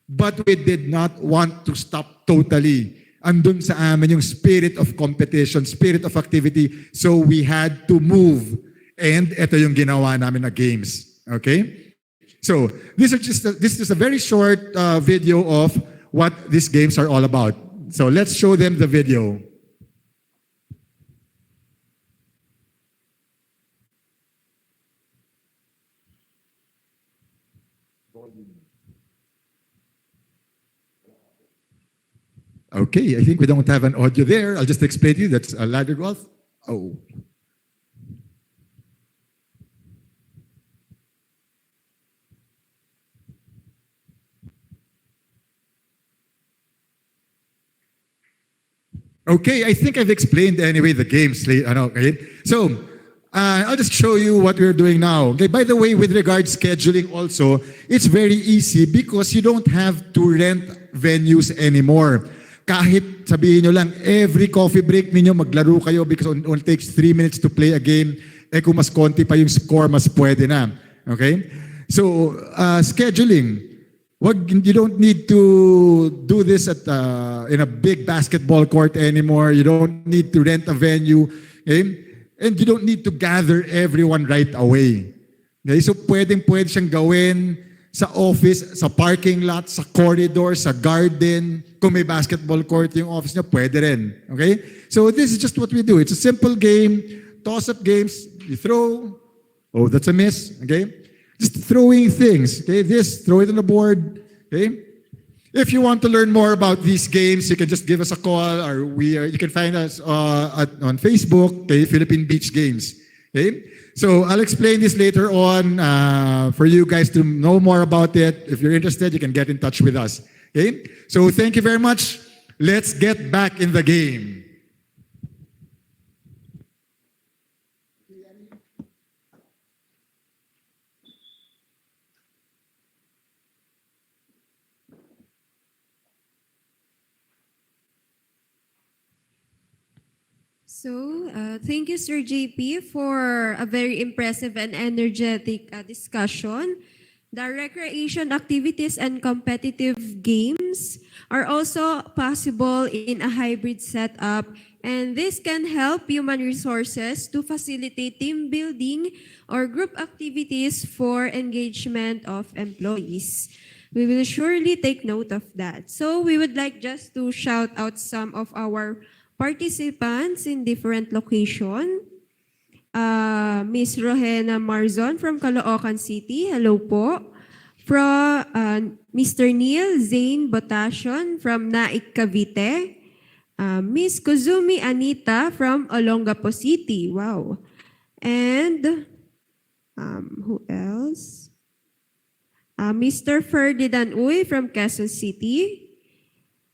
But we did not want to stop totally. Andun sa amin yung spirit of competition, spirit of activity. So we had to move. And ito yung ginawa namin na games. Okay? So this is a very short video of what these games are all about. So let's show them the video. Okay, I think we don't have an audio there. I'll just explain to you. That's a ladder golf. Oh. Okay, I think I've explained anyway the games. Okay? So, I'll just show you what we're doing now. Okay, by the way, with regards scheduling also, it's very easy because you don't have to rent venues anymore. Kahit sabihin nyo lang, every coffee break ninyo maglaro kayo because it only takes 3 minutes to play a game. Kung mas konti pa yung score, mas pwede na. Okay? So, scheduling. You don't need to do this in a big basketball court anymore. You don't need to rent a venue. Okay? And you don't need to gather everyone right away. Okay? So pwede siyang gawin sa office, sa parking lot, sa corridor, sa garden. Kung may basketball court yung office niya, pwede rin. Okay? So this is just what we do. It's a simple game, toss-up games. You throw. Oh, that's a miss. Okay? Just throwing things. Okay, throw it on the board. Okay. If you want to learn more about these games, you can just give us a call, or you can find us on Facebook. Okay, Philippine Beach Games. Okay. So I'll explain this later on for you guys to know more about it. If you're interested, you can get in touch with us. Okay. So thank you very much. Let's get back in the game. So, thank you, Sir JP, for a very impressive and energetic discussion. The recreation activities and competitive games are also possible in a hybrid setup, and this can help human resources to facilitate team building or group activities for engagement of employees. We will surely take note of that. So we would like just to shout out some of our participants in different location. Miss Rohena Marzon from Caloocan City, hello po. From Mr. Neil Zane Botacion from Naik, Cavite. Miss Kuzumi Anita from Olongapo City, wow. And who else? Mr. Ferdinand Uy from Quezon City.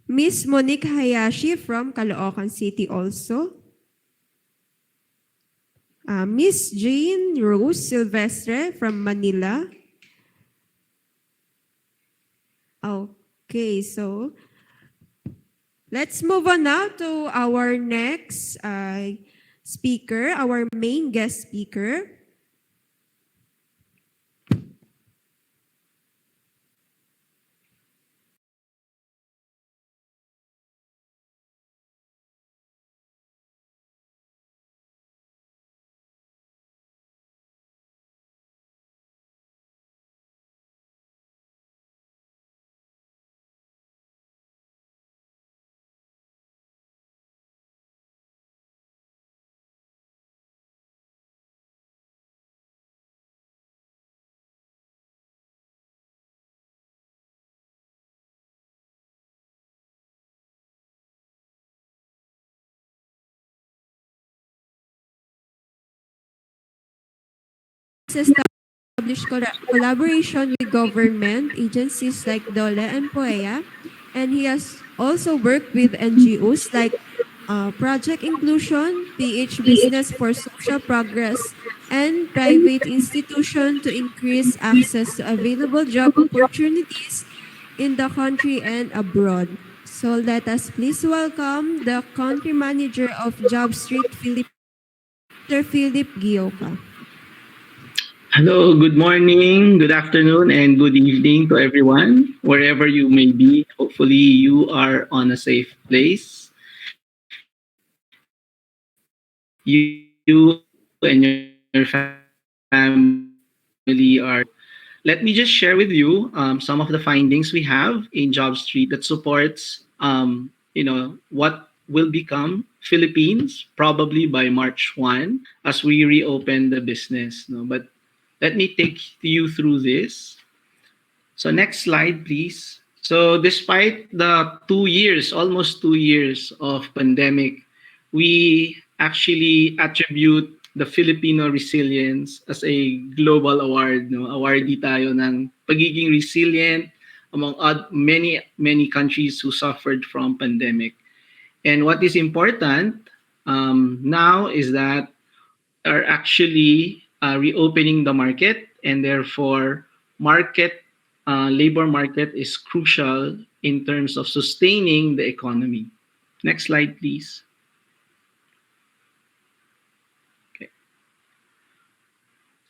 Miss Monique Hayashi from Caloocan City also. Miss Jane Rose Silvestre from Manila. Okay, so let's move on now to our next speaker, our main guest speaker. Established collaboration with government agencies like DOLE and POEA, and he has also worked with NGOs like Project Inclusion, PH Business for Social Progress, and private institution to increase access to available job opportunities in the country and abroad. So let us please welcome the country manager of Job Street, Mr. Philip Gioca. Hello, good morning, good afternoon, and good evening to everyone, wherever you may be. Hopefully, you are on a safe place. You and your family are. Let me just share with you some of the findings we have in Job Street that supports, what will become Philippines probably by March 1 as we reopen the business. No, but let me take you through this. So next slide, please. So despite the 2 years, almost 2 years of pandemic, we actually attribute the Filipino resilience as a global award. No? Awardee tayo ng pagiging resilient among many countries who suffered from pandemic. And what is important now is that are actually reopening the market, and therefore labor market is crucial in terms of sustaining the economy. Next slide, please. Okay.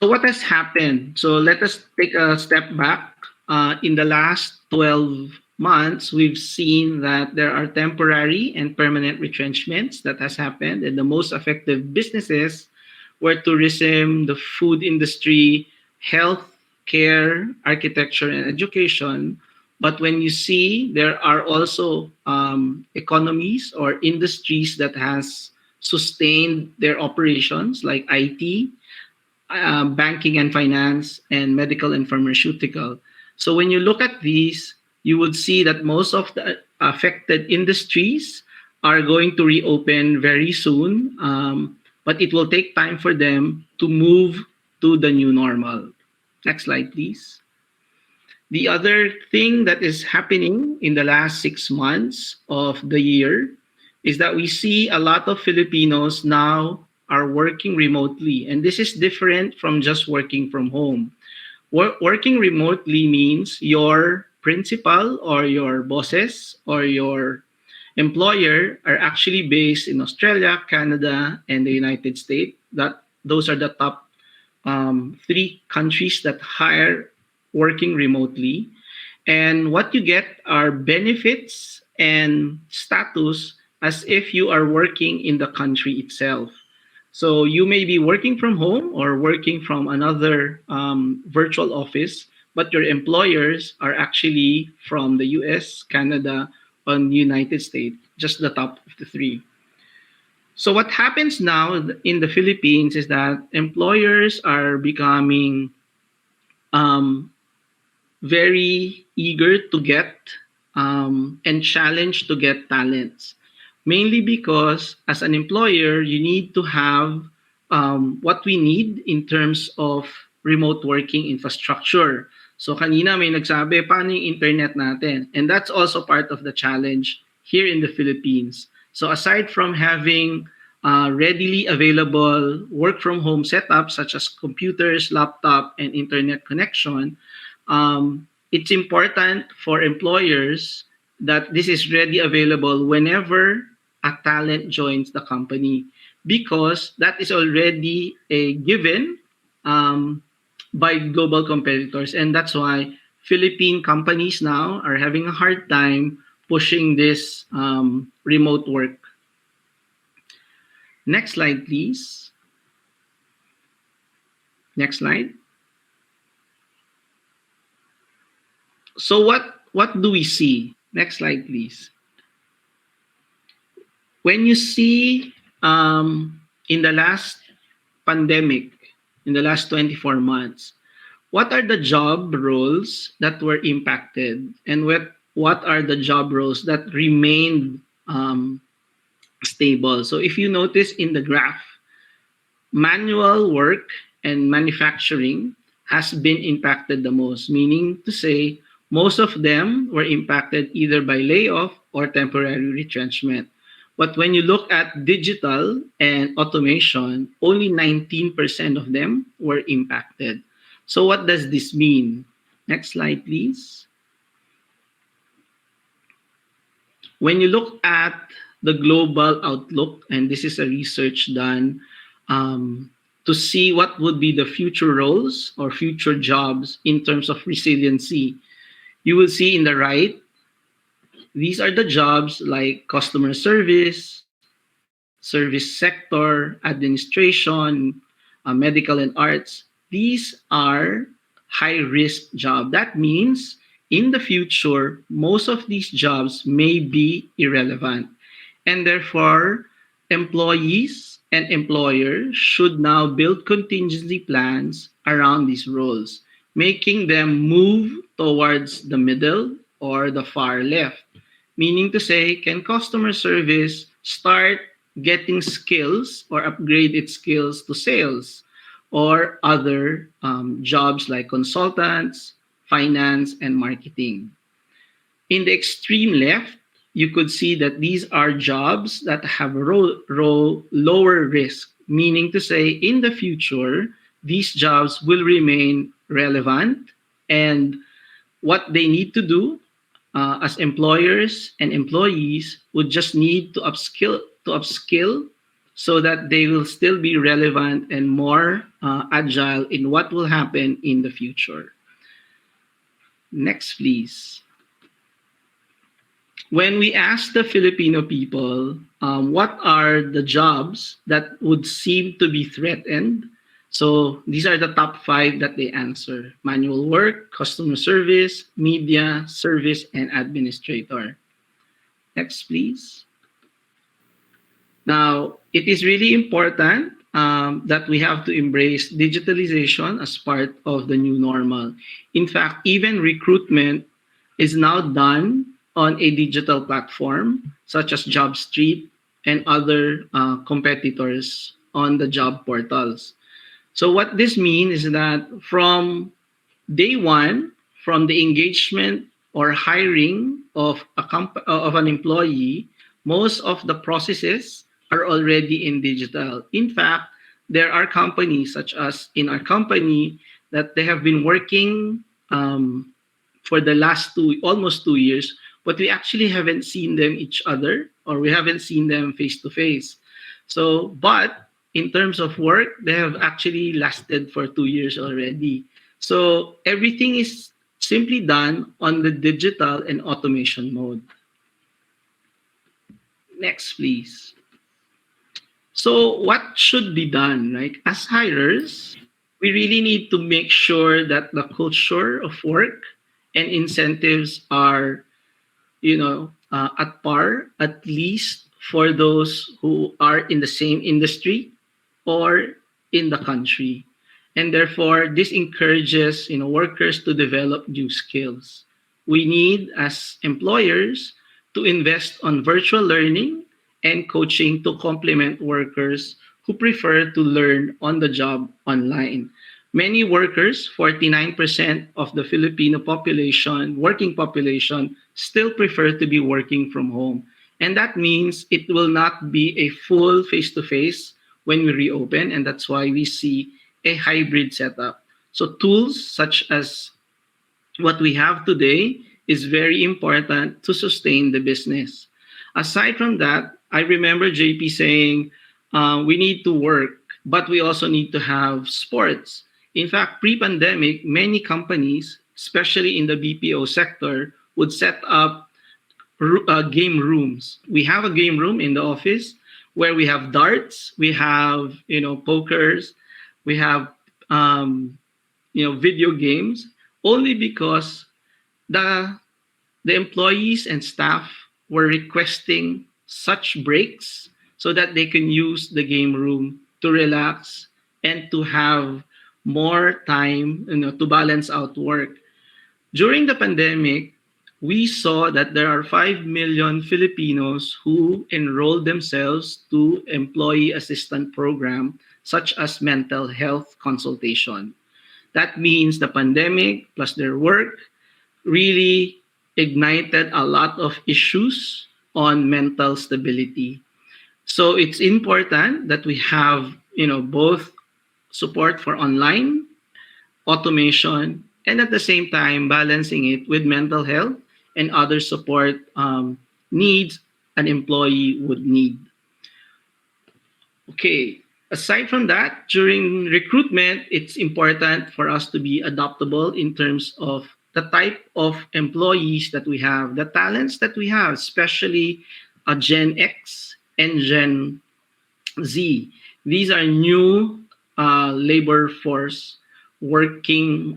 So what has happened? So let us take a step back. In the last 12 months, we've seen that there are temporary and permanent retrenchments that has happened, and the most affected businesses were tourism, the food industry, health care, architecture, and education. But when you see there are also economies or industries that has sustained their operations like IT, banking and finance, and medical and pharmaceutical. So when you look at these, you would see that most of the affected industries are going to reopen very soon, but it will take time for them to move to the new normal. Next slide, please. The other thing that is happening in the last 6 months of the year is that we see a lot of Filipinos now are working remotely. And this is different from just working from home. Working remotely means your principal or your bosses or your employer are actually based in Australia, Canada, and the United States. Those are the top 3 countries that hire working remotely. And what you get are benefits and status as if you are working in the country itself. So you may be working from home or working from another virtual office, but your employers are actually from the US, Canada, and United States, just the top of the 3. So what happens now in the Philippines is that employers are becoming very eager to get and challenged to get talents. Mainly because as an employer, you need to have what we need in terms of remote working infrastructure. So kanina may nagsabi, paano yung internet natin? And that's also part of the challenge here in the Philippines. So aside from having readily available work from home setups such as computers, laptop, and internet connection, it's important for employers that this is ready available whenever a talent joins the company, because that is already a given by global competitors. And that's why Philippine companies now are having a hard time pushing this remote work. Next slide, please. Next slide. So what do we see? Next slide, please. When you see in the last pandemic, in the last 24 months, what are the job roles that were impacted, and what are the job roles that remained stable? So if you notice in the graph, manual work and manufacturing has been impacted the most, meaning to say most of them were impacted either by layoff or temporary retrenchment. But when you look at digital and automation, only 19% of them were impacted. So what does this mean? Next slide, please. When you look at the global outlook, and this is a research done to see what would be the future roles or future jobs in terms of resiliency, you will see in the right, these are the jobs like customer service, service sector, administration, medical and arts. These are high-risk jobs. That means in the future, most of these jobs may be irrelevant. And therefore, employees and employers should now build contingency plans around these roles, making them move towards the middle or the far left. Meaning to say, can customer service start getting skills or upgrade its skills to sales or other jobs like consultants, finance, and marketing? In the extreme left, you could see that these are jobs that have lower risk, meaning to say, in the future, these jobs will remain relevant, and what they need to do as employers and employees would just need to upskill so that they will still be relevant and more agile in what will happen in the future. Next, please. When we ask the Filipino people what are the jobs that would seem to be threatened, so these are the top 5 that they answer: manual work, customer service, media, service, and administrator. Next, please. Now, it is really important that we have to embrace digitalization as part of the new normal. In fact, even recruitment is now done on a digital platform such as JobStreet and other competitors on the job portals. So what this means is that from day one, from the engagement or hiring of an employee, most of the processes are already in digital. In fact, there are companies such as in our company that they have been working for the last almost 2 years, but we actually haven't seen them each other, or we haven't seen them face to face. So, but in terms of work, they have actually lasted for 2 years already. So everything is simply done on the digital and automation mode. Next, please. So what should be done, right? As hirers, we really need to make sure that the culture of work and incentives are, at par, at least for those who are in the same industry or in the country. And therefore, this encourages workers to develop new skills. We need, as employers, to invest on virtual learning and coaching to complement workers who prefer to learn on the job online. Many workers, 49% of the Filipino population, working population, still prefer to be working from home. And that means it will not be a full face-to-face when we reopen, and that's why we see a hybrid setup. So tools such as what we have today is very important to sustain the business. Aside from that, I remember JP saying, we need to work, but we also need to have sports. In fact, pre-pandemic, many companies, especially in the BPO sector, would set up game rooms. We have a game room in the office where we have darts, we have pokers, we have video games, only because the employees and staff were requesting such breaks so that they can use the game room to relax and to have more time, to balance out work. During the pandemic, we saw that there are 5 million Filipinos who enrolled themselves to employee assistance program, such as mental health consultation. That means the pandemic plus their work really ignited a lot of issues on mental stability. So it's important that we have, both support for online, automation, and at the same time balancing it with mental health and other support needs an employee would need. Okay, aside from that, during recruitment, it's important for us to be adaptable in terms of the type of employees that we have, the talents that we have, especially Gen X and Gen Z. These are new labor force working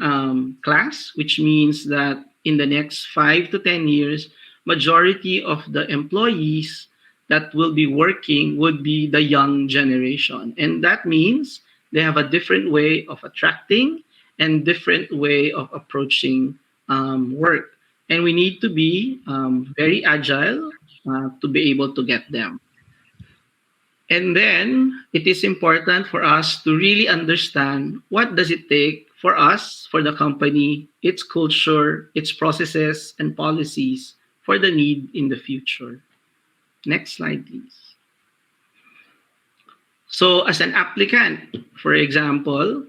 class, which means that in the next 5 to 10 years, majority of the employees that will be working would be the young generation. And that means they have a different way of attracting and different way of approaching work. And we need to be very agile to be able to get them. And then it is important for us to really understand what does it take for us, for the company, its culture, its processes and policies for the need in the future. Next slide, please. So as an applicant, for example,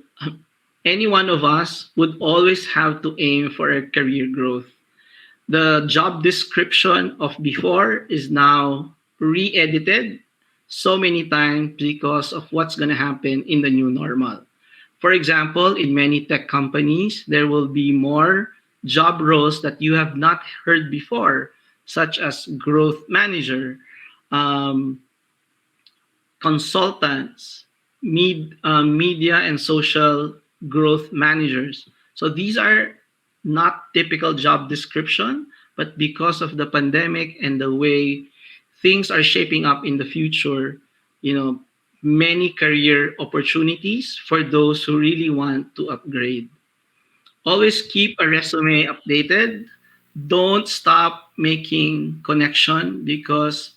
any one of us would always have to aim for a career growth. The job description of before is now re-edited so many times because of what's going to happen in the new normal. For example, in many tech companies, there will be more job roles that you have not heard before, such as growth manager, consultants, media and social growth managers. So these are not typical job description, but because of the pandemic and the way things are shaping up in the future, many career opportunities for those who really want to upgrade. Always keep a resume updated. Don't stop making connection because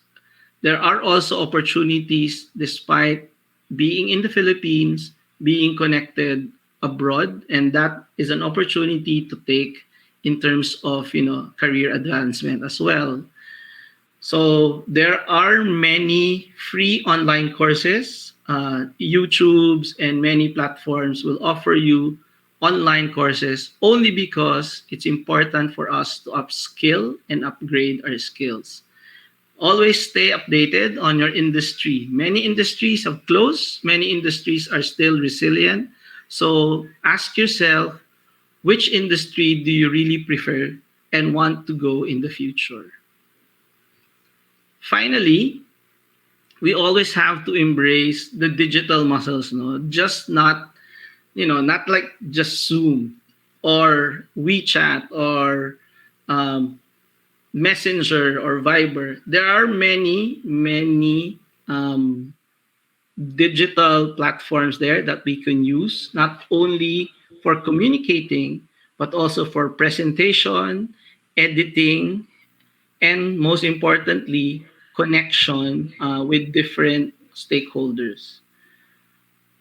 there are also opportunities despite being in the Philippines, being connected abroad, and that is an opportunity to take in terms of career advancement as well. So there are many free online courses. YouTube's and many platforms will offer you online courses only because it's important for us to upskill and upgrade our skills. Always stay updated on your industry. Many industries have closed, many industries are still resilient. So ask yourself, which industry do you really prefer and want to go in the future? Finally, we always have to embrace the digital muscles, just not like just Zoom or WeChat or Messenger or Viber. There are many digital platforms there that we can use, not only for communicating, but also for presentation, editing, and most importantly, connection with different stakeholders.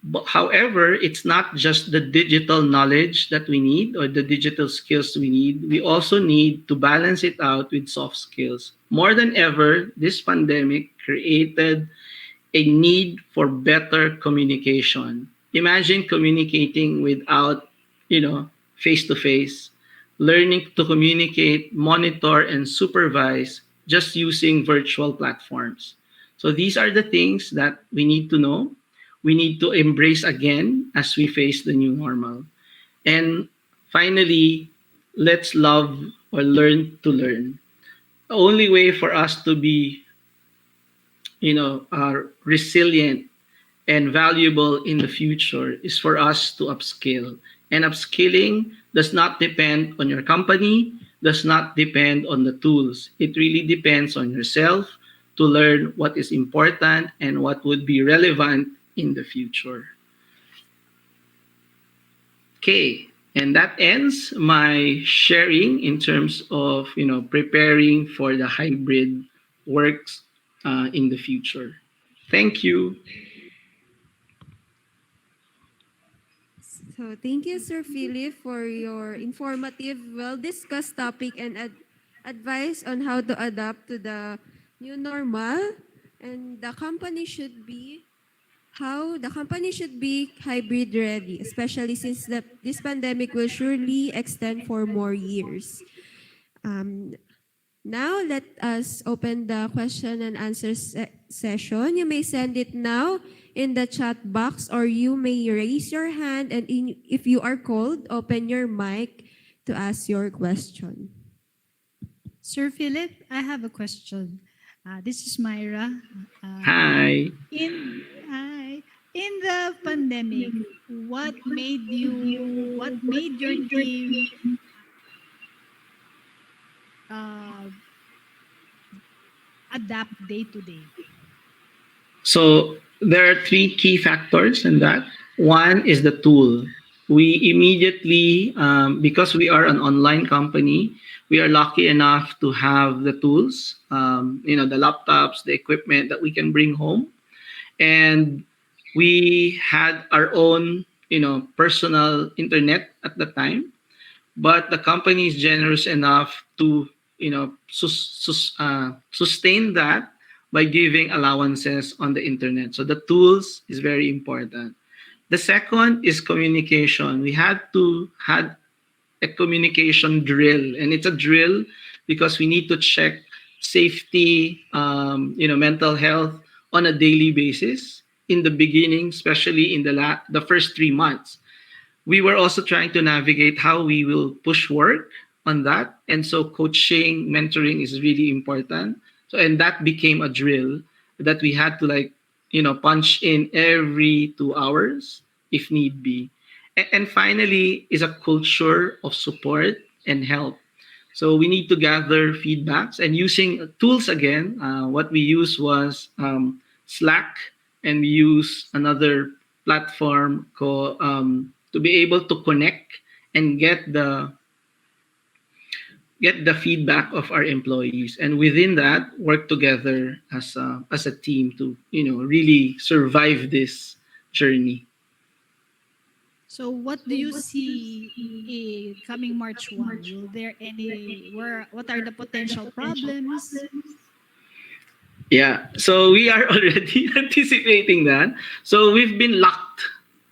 But however, it's not just the digital knowledge that we need or the digital skills we need. We also need to balance it out with soft skills. More than ever, this pandemic created a need for better communication. Imagine communicating without, face-to-face, learning to communicate, monitor, and supervise just using virtual platforms. So these are the things that we need to know. We need to embrace again as we face the new normal. And finally, let's love or learn to learn. The only way for us to be, resilient and valuable in the future is for us to upskill. And upskilling does not depend on your company, does not depend on the tools. It really depends on yourself to learn what is important and what would be relevant in the future. Okay, and that ends my sharing in terms of preparing for the hybrid works in the future. Thank you. So thank you, Sir Philip, for your informative, well-discussed topic and advice on how to adapt to the new normal. And the company should be hybrid ready, especially since this pandemic will surely extend for more years. Now, let us open the question and answer session. You may send it now in the chat box, or you may raise your hand, and if you are called, open your mic to ask your question. Sir Philip, I have a question. This is Myra. Hi. In the pandemic, what made your team adapt day to day? So there are three key factors in that. One is the tool. We immediately, because we are an online company, we are lucky enough to have the tools, the laptops, the equipment that we can bring home. And we had our own, personal internet at the time. But the company is generous enough to, sustain that by giving allowances on the internet. So the tools is very important. The second is communication. We had a communication drill, and it's a drill because we need to check safety, mental health on a daily basis. In the beginning, especially in the first 3 months, we were also trying to navigate how we will push work on that, and so coaching, mentoring is really important. So, and that became a drill that we had to punch in every 2 hours if need be. And finally is a culture of support and help. So we need to gather feedbacks and using tools again. What we used was Slack, and we use another platform called to be able to connect and get the feedback of our employees, and within that work together as a team to really survive this journey. So what do you see coming March 1? What are the potential problems? Yeah, so we are already anticipating that. So we've been locked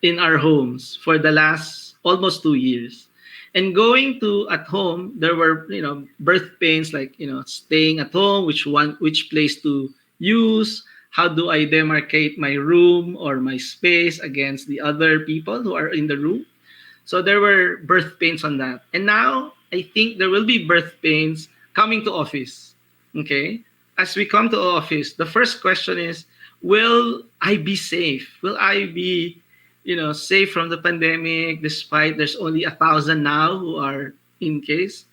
in our homes for the last almost 2 years. And going to at home, there were birth pains like staying at home, which place to use, how do I demarcate my room or my space against the other people who are in the room. So there were birth pains on that. And now I think there will be birth pains coming to office. Okay, as we come to office, the first question is, will I be safe? Will I be safe from the pandemic, despite there's only 1,000 now who are in case?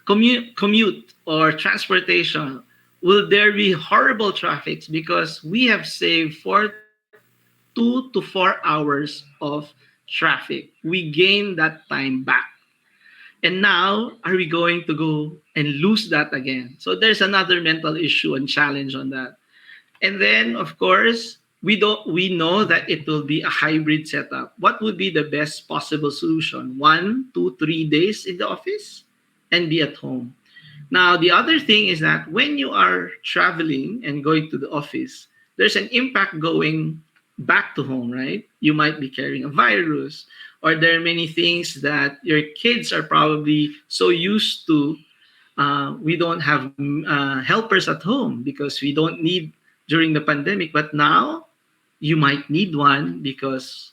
Commute or transportation, will there be horrible traffics because we have saved 2 to 4 hours of traffic? We gain that time back. And now, are we going to go and lose that again? So there's another mental issue and challenge on that. And then, of course, we know that it will be a hybrid setup. What would be the best possible solution? 1, 2, 3 days in the office and be at home. Now, the other thing is that when you are traveling and going to the office, there's an impact going back to home, right? You might be carrying a virus, or there are many things that your kids are probably so used to. We don't have helpers at home because we don't need during the pandemic, but now you might need one because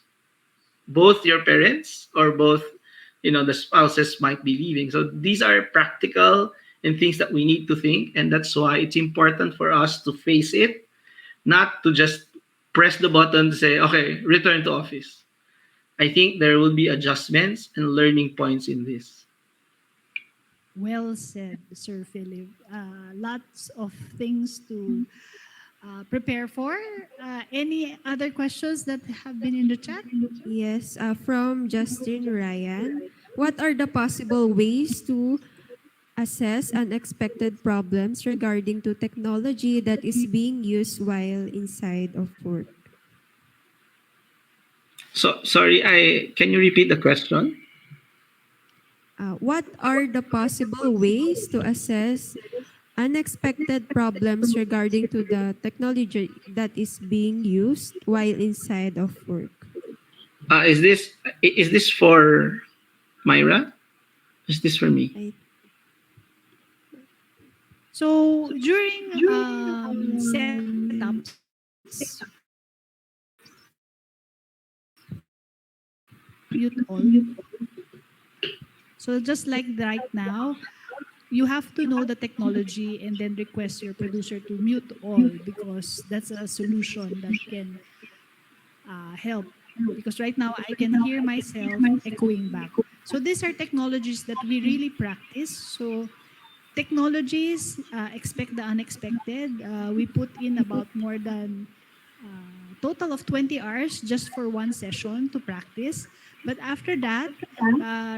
both your parents or both, the spouses might be leaving. So these are practical and things that we need to think, and that's why it's important for us to face it, not to just press the button to say, okay, return to office. I think there will be adjustments and learning points in this. Well said, Sir Philip. Lots of things to prepare for. Any other questions that have been in the chat? Yes, from Justin Ryan. What are the possible ways to assess unexpected problems regarding to technology that is being used while inside of work? So sorry, can you repeat the question? What are the possible ways to assess unexpected problems regarding to the technology that is being used while inside of work? Is this for Myra? Is this for me? So during setups, mute all. So just like right now, you have to know the technology and then request your producer to mute all, because that's a solution that can help. Because right now I can hear myself echoing back. So these are technologies that we really practice. So technologies, expect the unexpected. We put in about more than total of 20 hours just for one session to practice. But after that,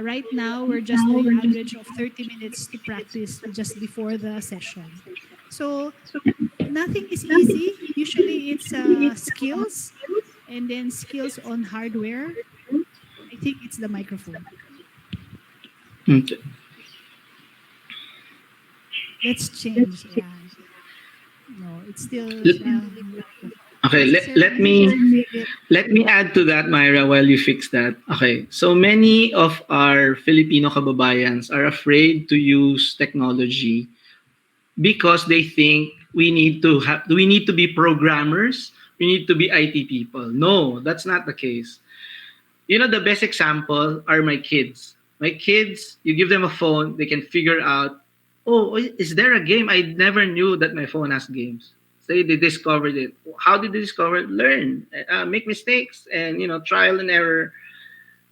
right now, we're just doing an average of 30 minutes to practice just before the session. So nothing is easy. Usually it's skills and then skills on hardware. I think it's the microphone. Okay. Let's change. Yeah. No, it's still... Okay, let me add to that, Myra, while you fix that. Okay, so many of our Filipino kababayans are afraid to use technology because they think we need to be programmers, we need to be IT people. No, that's not the case. The best example are my kids. My kids, you give them a phone, they can figure out, oh, is there a game? I never knew that my phone has games. Say they discovered it. How did they discover it? Learn, make mistakes, and trial and error.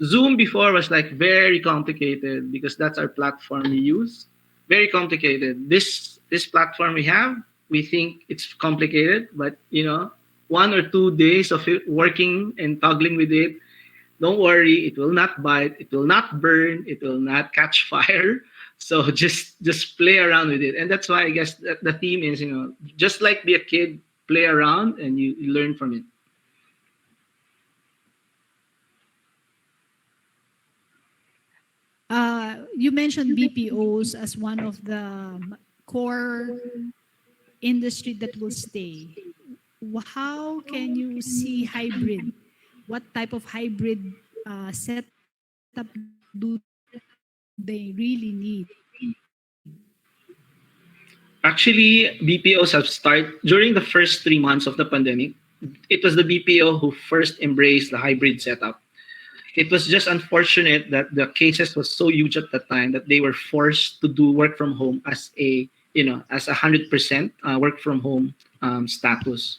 Zoom before was like very complicated because that's our platform we use. Very complicated. This platform we have, we think it's complicated, but 1 or 2 days of it working and toggling with it, don't worry, it will not bite, it will not burn, it will not catch fire. So just play around with it. And that's why I guess the theme is, just like be a kid, play around and you learn from it. You mentioned BPOs as one of the core industry that will stay. How can you see hybrid? What type of hybrid setup do they really need? Actually, BPOs have started during the first 3 months of the pandemic. It was the BPO who first embraced the hybrid setup. It was just unfortunate that the cases was so huge at the time that they were forced to do work from home as a 100% work from home status.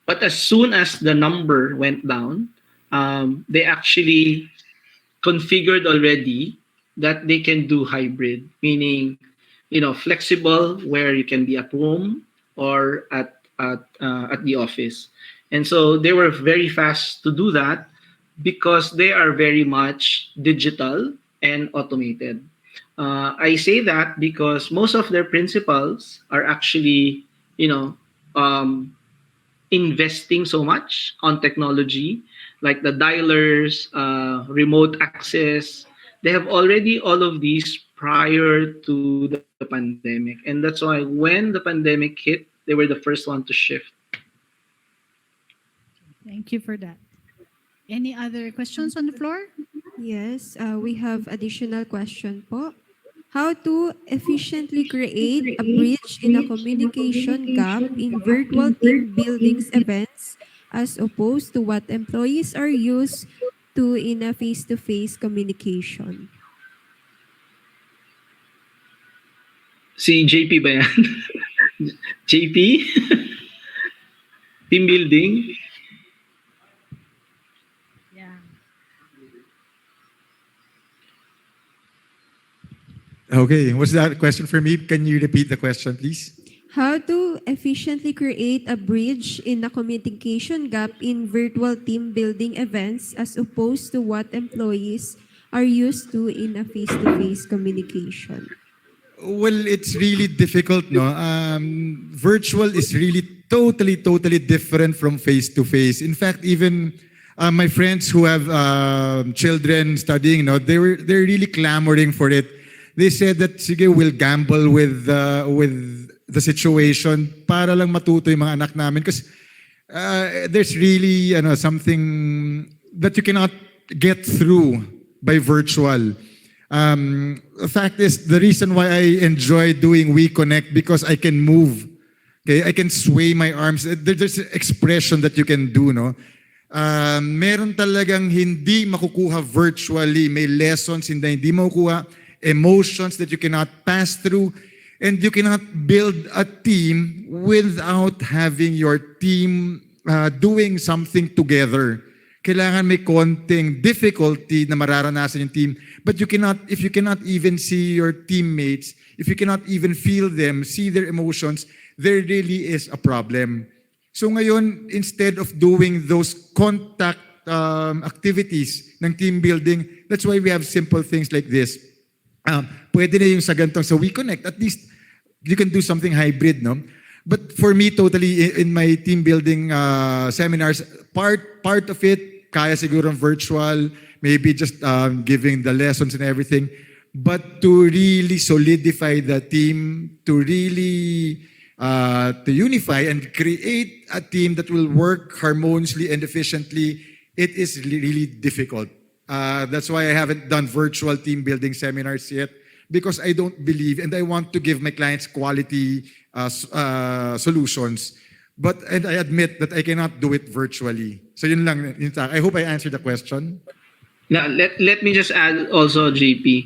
But as soon as the number went down, they actually configured already that they can do hybrid, meaning flexible, where you can be at home or at the office. And so they were very fast to do that because they are very much digital and automated. I say that because most of their principals are actually investing so much on technology, like the dialers, remote access. They have already all of these prior to the pandemic. And that's why when the pandemic hit, they were the first one to shift. Thank you for that. Any other questions on the floor? Yes, we have additional question po. how to efficiently create a bridge in a communication gap in virtual team buildings events as opposed to what employees are used to in a face-to-face communication. Si JP ba yan? JP? Team building? Yeah. Okay, what's that question for me? Can you repeat the question, please? How to efficiently create a bridge in a communication gap in virtual team building events as opposed to what employees are used to in a face-to-face communication. Well, it's really difficult, no? Virtual is really totally different from face-to-face. In fact, even my friends who have children studying, no, they're really clamoring for it. They said that, sige, we'll gamble with the situation para lang matuto yung mga anak namin. Because there's really something that you cannot get through by virtual. The fact is, the reason why I enjoy doing WeConnect because I can move. Okay, I can sway my arms. There's an expression that you can do, no? Meron talagang hindi makukuha virtually. May lessons hindi makukuha, emotions that you cannot pass through, and you cannot build a team without having your team doing something together. Kailangan may konting difficulty na mararanasan yung team. But if you cannot even see your teammates, if you cannot even feel them, see their emotions, there really is a problem. So ngayon, instead of doing those contact activities ng team building, that's why we have simple things like this. Pwede na yung sa gantong sa WeConnect. At least, you can do something hybrid, no? But for me, totally, in my team building seminars, part of it, kaya siguro virtual, maybe just giving the lessons and everything. But to really solidify the team, to really to unify and create a team that will work harmoniously and efficiently, it is really difficult. That's why I haven't done virtual team building seminars yet, because I don't believe, and I want to give my clients quality solutions. And I admit that I cannot do it virtually. So yun lang. I hope I answered the question. Now, let me just add also, JP.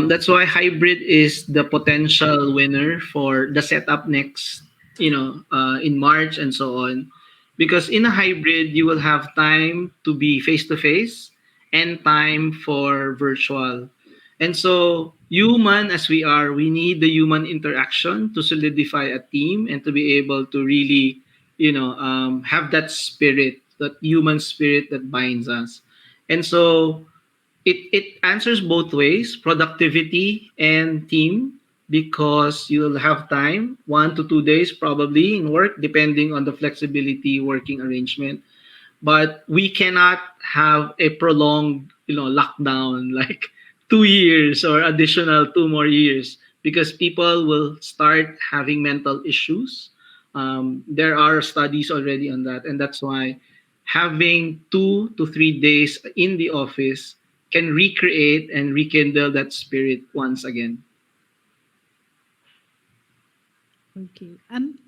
That's why hybrid is the potential winner for the setup next, in March and so on. Because in a hybrid, you will have time to be face-to-face and time for virtual. And so, human as we are, we need the human interaction to solidify a team and to be able to really, have that spirit, that human spirit that binds us. And so, it answers both ways, productivity and team, because you'll have time, 1 to 2 days probably in work, depending on the flexibility working arrangement. But we cannot have a prolonged, lockdown like 2 years or additional 2 more years, because people will start having mental issues. There are studies already on that, and that's why having 2 to 3 days in the office can recreate and rekindle that spirit once again. Okay.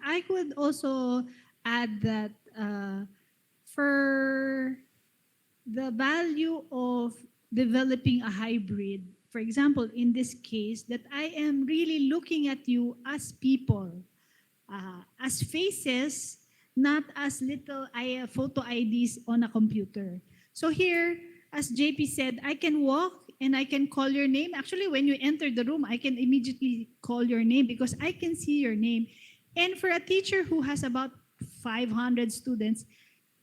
I could also add that for the value of developing a hybrid, for example, in this case, that I am really looking at you as people, as faces, not as little photo IDs on a computer. So here, as JP said, I can walk and I can call your name. Actually, when you enter the room, I can immediately call your name because I can see your name. And for a teacher who has about 500 students,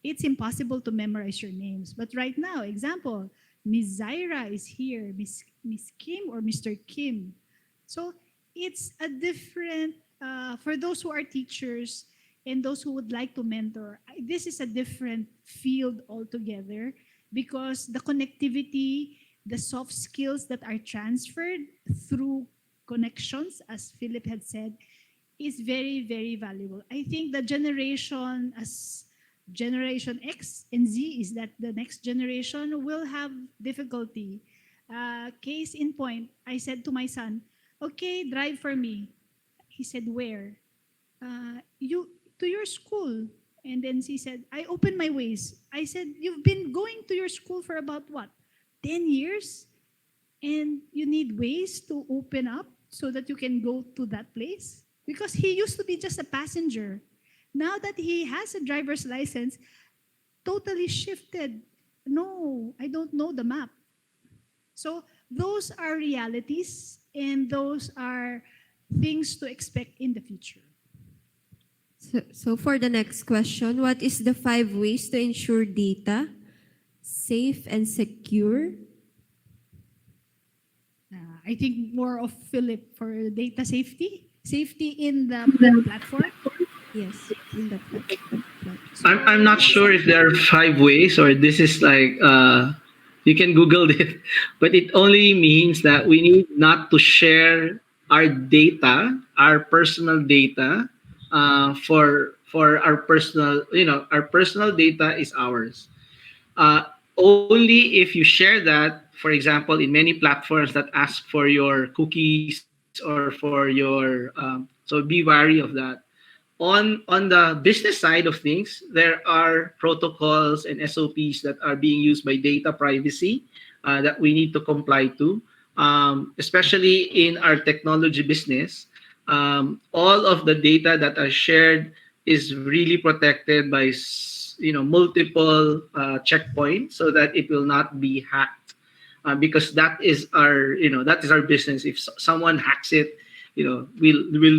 it's impossible to memorize your names. But right now, example, Ms. Zaira is here, Miss Kim or Mr. Kim. So it's a different, for those who are teachers and those who would like to mentor, this is a different field altogether, because the connectivity, the soft skills that are transferred through connections, as Philip had said, is very, very valuable. I think the generation, as Generation X and Z, is that the next generation will have difficulty. Case in point, I said to my son, okay, drive for me. He said, where? You to your school. And then she said, I opened my ways. I said, you've been going to your school for about what? 10 years? And you need ways to open up so that you can go to that place? Because he used to be just a passenger. Now that he has a driver's license, totally shifted. No, I don't know the map. So those are realities and those are things to expect in the future. So for the next question, what is the 5 ways to ensure data safe and secure? I think more of Philip for data safety. Safety in the platform. Yes, in the platform. I'm not sure if there are 5 ways or this is like you can Google it, but it only means that we need not to share our data, our personal data, for our personal, our personal data is ours. Only if you share that, for example, in many platforms that ask for your cookies or for your, so be wary of that. On the business side of things, there are protocols and SOPs that are being used by data privacy that we need to comply to, especially in our technology business. All of the data that are shared is really protected by multiple checkpoints so that it will not be hacked. Because that is our business. If someone hacks it, we'll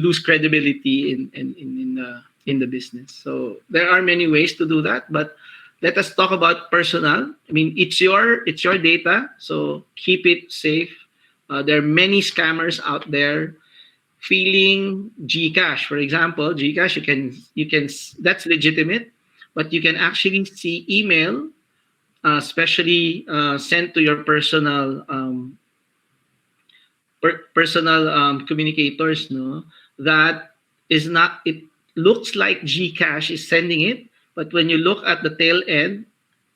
lose credibility in the business. So there are many ways to do that, but let us talk about personal. I mean, it's your data, so keep it safe. There are many scammers out there. Feeling GCash, for example, GCash you can that's legitimate, but you can actually see email, especially sent to your personal communicators, no, that is not, it looks like GCash is sending it, but when you look at the tail end,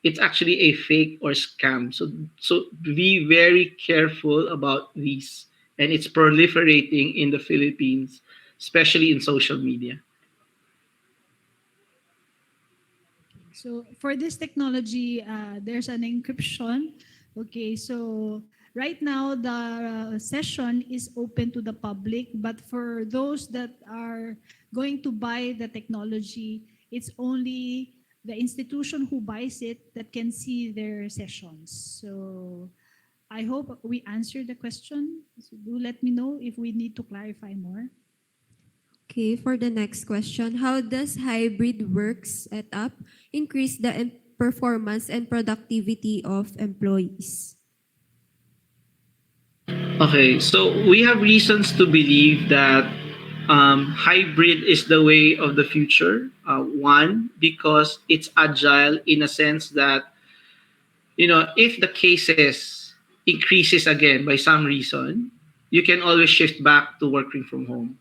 it's actually a fake or scam. So be very careful about these, and it's proliferating in the Philippines, especially in social media. So for this technology, there's an encryption. Okay, so right now the session is open to the public, but for those that are going to buy the technology, it's only the institution who buys it that can see their sessions. So I hope we answered the question. So do let me know if we need to clarify more. Okay, for the next question, how does hybrid work setup increase the performance and productivity of employees? Okay, so we have reasons to believe that hybrid is the way of the future. One, because it's agile in a sense that, if the cases increases again by some reason, you can always shift back to working from home.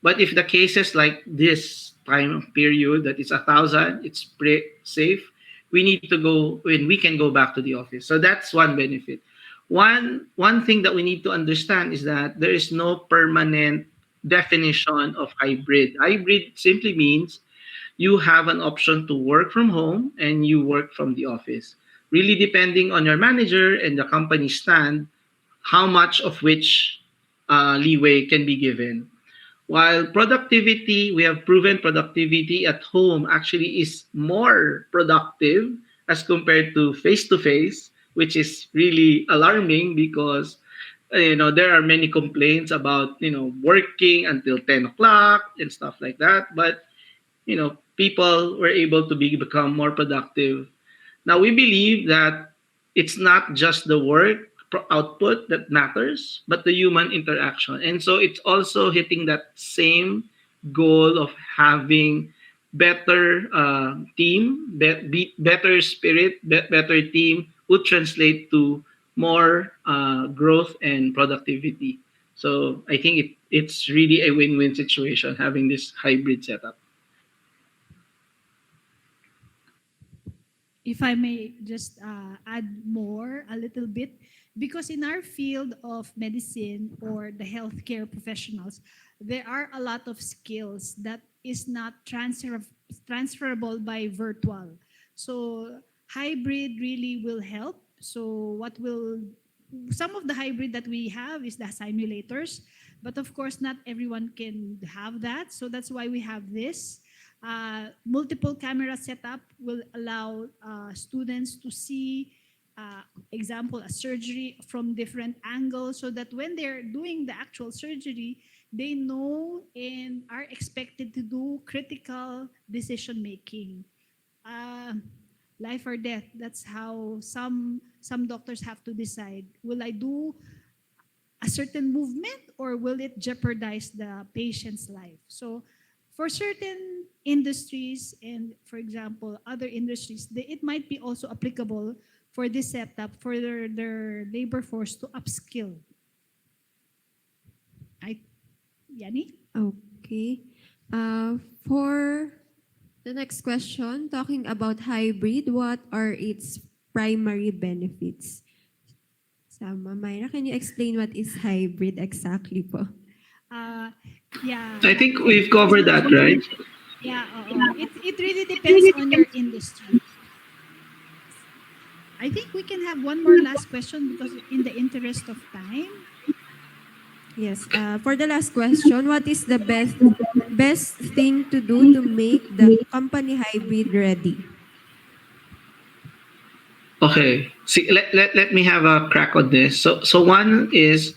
But if the cases like this time period that it's 1,000, it's pretty safe, we need to go when we can go back to the office. So that's one benefit. One thing that we need to understand is that there is no permanent definition of hybrid. Hybrid simply means you have an option to work from home and you work from the office. Really depending on your manager and the company stand, how much of which leeway can be given. While productivity, we have proven productivity at home actually is more productive as compared to face-to-face, which is really alarming because there are many complaints about working until 10 o'clock and stuff like that. But people were able to become more productive. Now we believe that it's not just the work output that matters, but the human interaction. And so it's also hitting that same goal of having better team, better spirit, better team would translate to more growth and productivity. So I think it's really a win-win situation having this hybrid setup. If I may just add more a little bit, because in our field of medicine or the healthcare professionals, there are a lot of skills that is not transferable by virtual. So hybrid really will help. So some of the hybrid that we have is the simulators, but of course not everyone can have that. So that's why we have this. Multiple camera setup will allow students to see, example, a surgery from different angles, so that when they're doing the actual surgery, they know and are expected to do critical decision making. Life or death, that's how some doctors have to decide. Will I do a certain movement or will it jeopardize the patient's life? So for certain industries and, for example, other industries, it might be also applicable for this setup for their labor force to upskill. Yani? Okay. For the next question, talking about hybrid, what are its primary benefits? Sama, Myra, can you explain what is hybrid exactly po? Yeah. I think we've covered that, right? Yeah, it really depends on your industry. I think we can have one more last question because in the interest of time. Yes. For the last question, what is the best thing to do to make the company hybrid ready? Okay. See, let me have a crack on this. So one is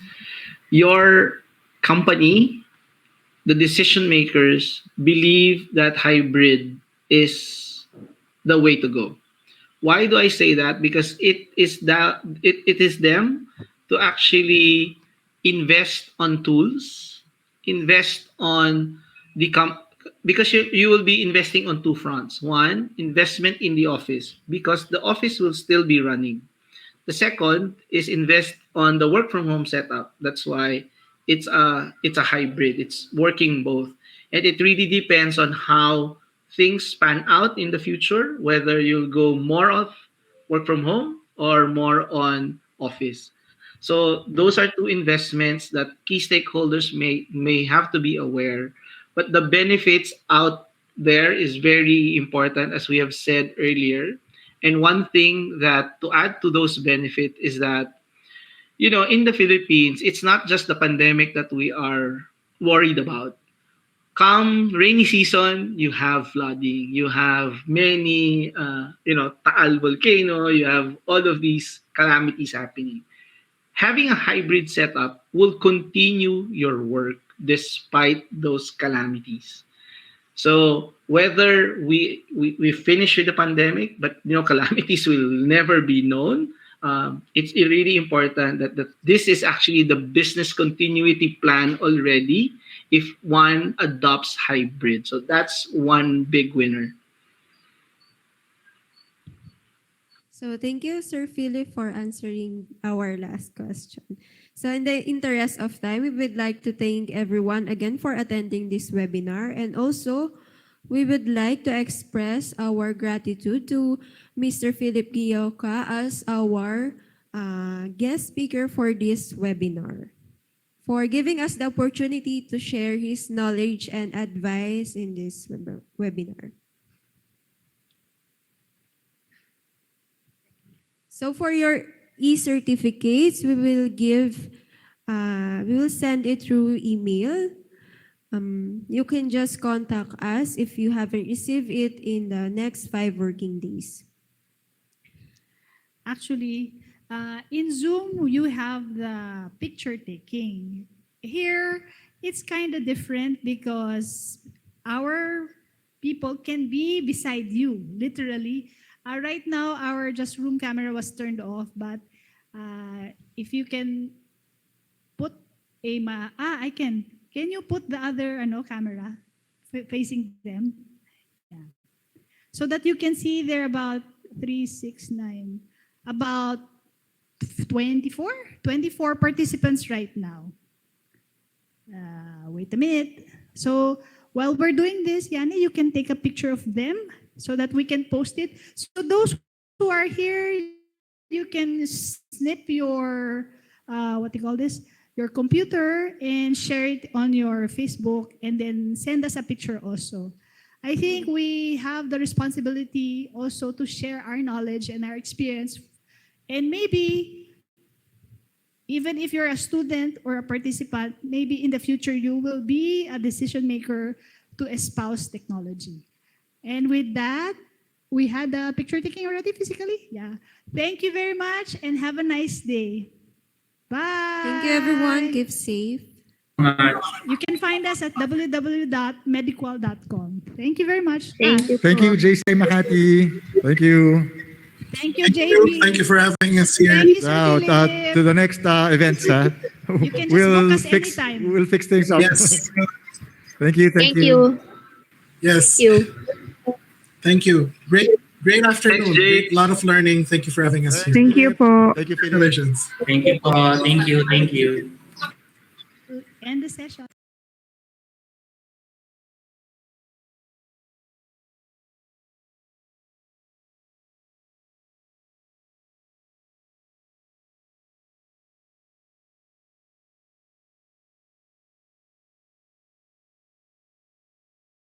your company, the decision makers believe that hybrid is the way to go. Why do I say that? Because it is them to actually invest on tools, invest on because you will be investing on two fronts. One, investment in the office, because the office will still be running. The second is invest on the work from home setup. That's why it's a hybrid. It's working both. And it really depends on how things pan out in the future, whether you'll go more of work from home or more on office. So those are two investments that key stakeholders may have to be aware. But the benefits out there is very important, as we have said earlier. And one thing that to add to those benefits is that, in the Philippines, it's not just the pandemic that we are worried about. Come rainy season, you have flooding, you have many, Taal volcano, you have all of these calamities happening. Having a hybrid setup will continue your work despite those calamities. So whether we finish with the pandemic, but calamities will never be known. It's really important that this is actually the business continuity plan already if one adopts hybrid. So that's one big winner. So thank you, Sir Philip, for answering our last question. So in the interest of time, we would like to thank everyone again for attending this webinar. And also, we would like to express our gratitude to Mr. Philip Gioca as our guest speaker for this webinar, for giving us the opportunity to share his knowledge and advice in this webinar. So for your e-certificates, we will send it through email. You can just contact us if you haven't received it in the next 5 working days. Actually, in Zoom, you have the picture taking. Here, it's kind of different because our people can be beside you, literally. Right now, our just room camera was turned off, but if you can put I can. Can you put the other camera facing them? Yeah. So that you can see there about 3, 6, 9, about 24 participants right now. Wait a minute. So while we're doing this, Yani, you can take a picture of them so that we can post it. So those who are here, you can snip your, what do you call this? Your computer and share it on your Facebook and then send us a picture also. I think we have the responsibility also to share our knowledge and our experience. And maybe, even if you're a student or a participant, maybe in the future you will be a decision maker to espouse technology. And with that, we had the picture taking already physically? Yeah. Thank you very much and have a nice day. Bye. Thank you, everyone. Keep safe. You can find us at www.mediqual.com. Thank you very much. Thank you, JC Makati. Thank you. Thank you, JB. Thank you for having us here. Thank you, Sir Now, Philip. to the next events. You can just book us anytime. We'll fix things up. Yes. Thank you. Thank you. Yes. Thank you. Thank you. Great afternoon. Thanks, Jay. A lot of learning. Thank you for having us here. Thank you po. Thank you, Philip. Congratulations. Thank you po. Thank you. End the session.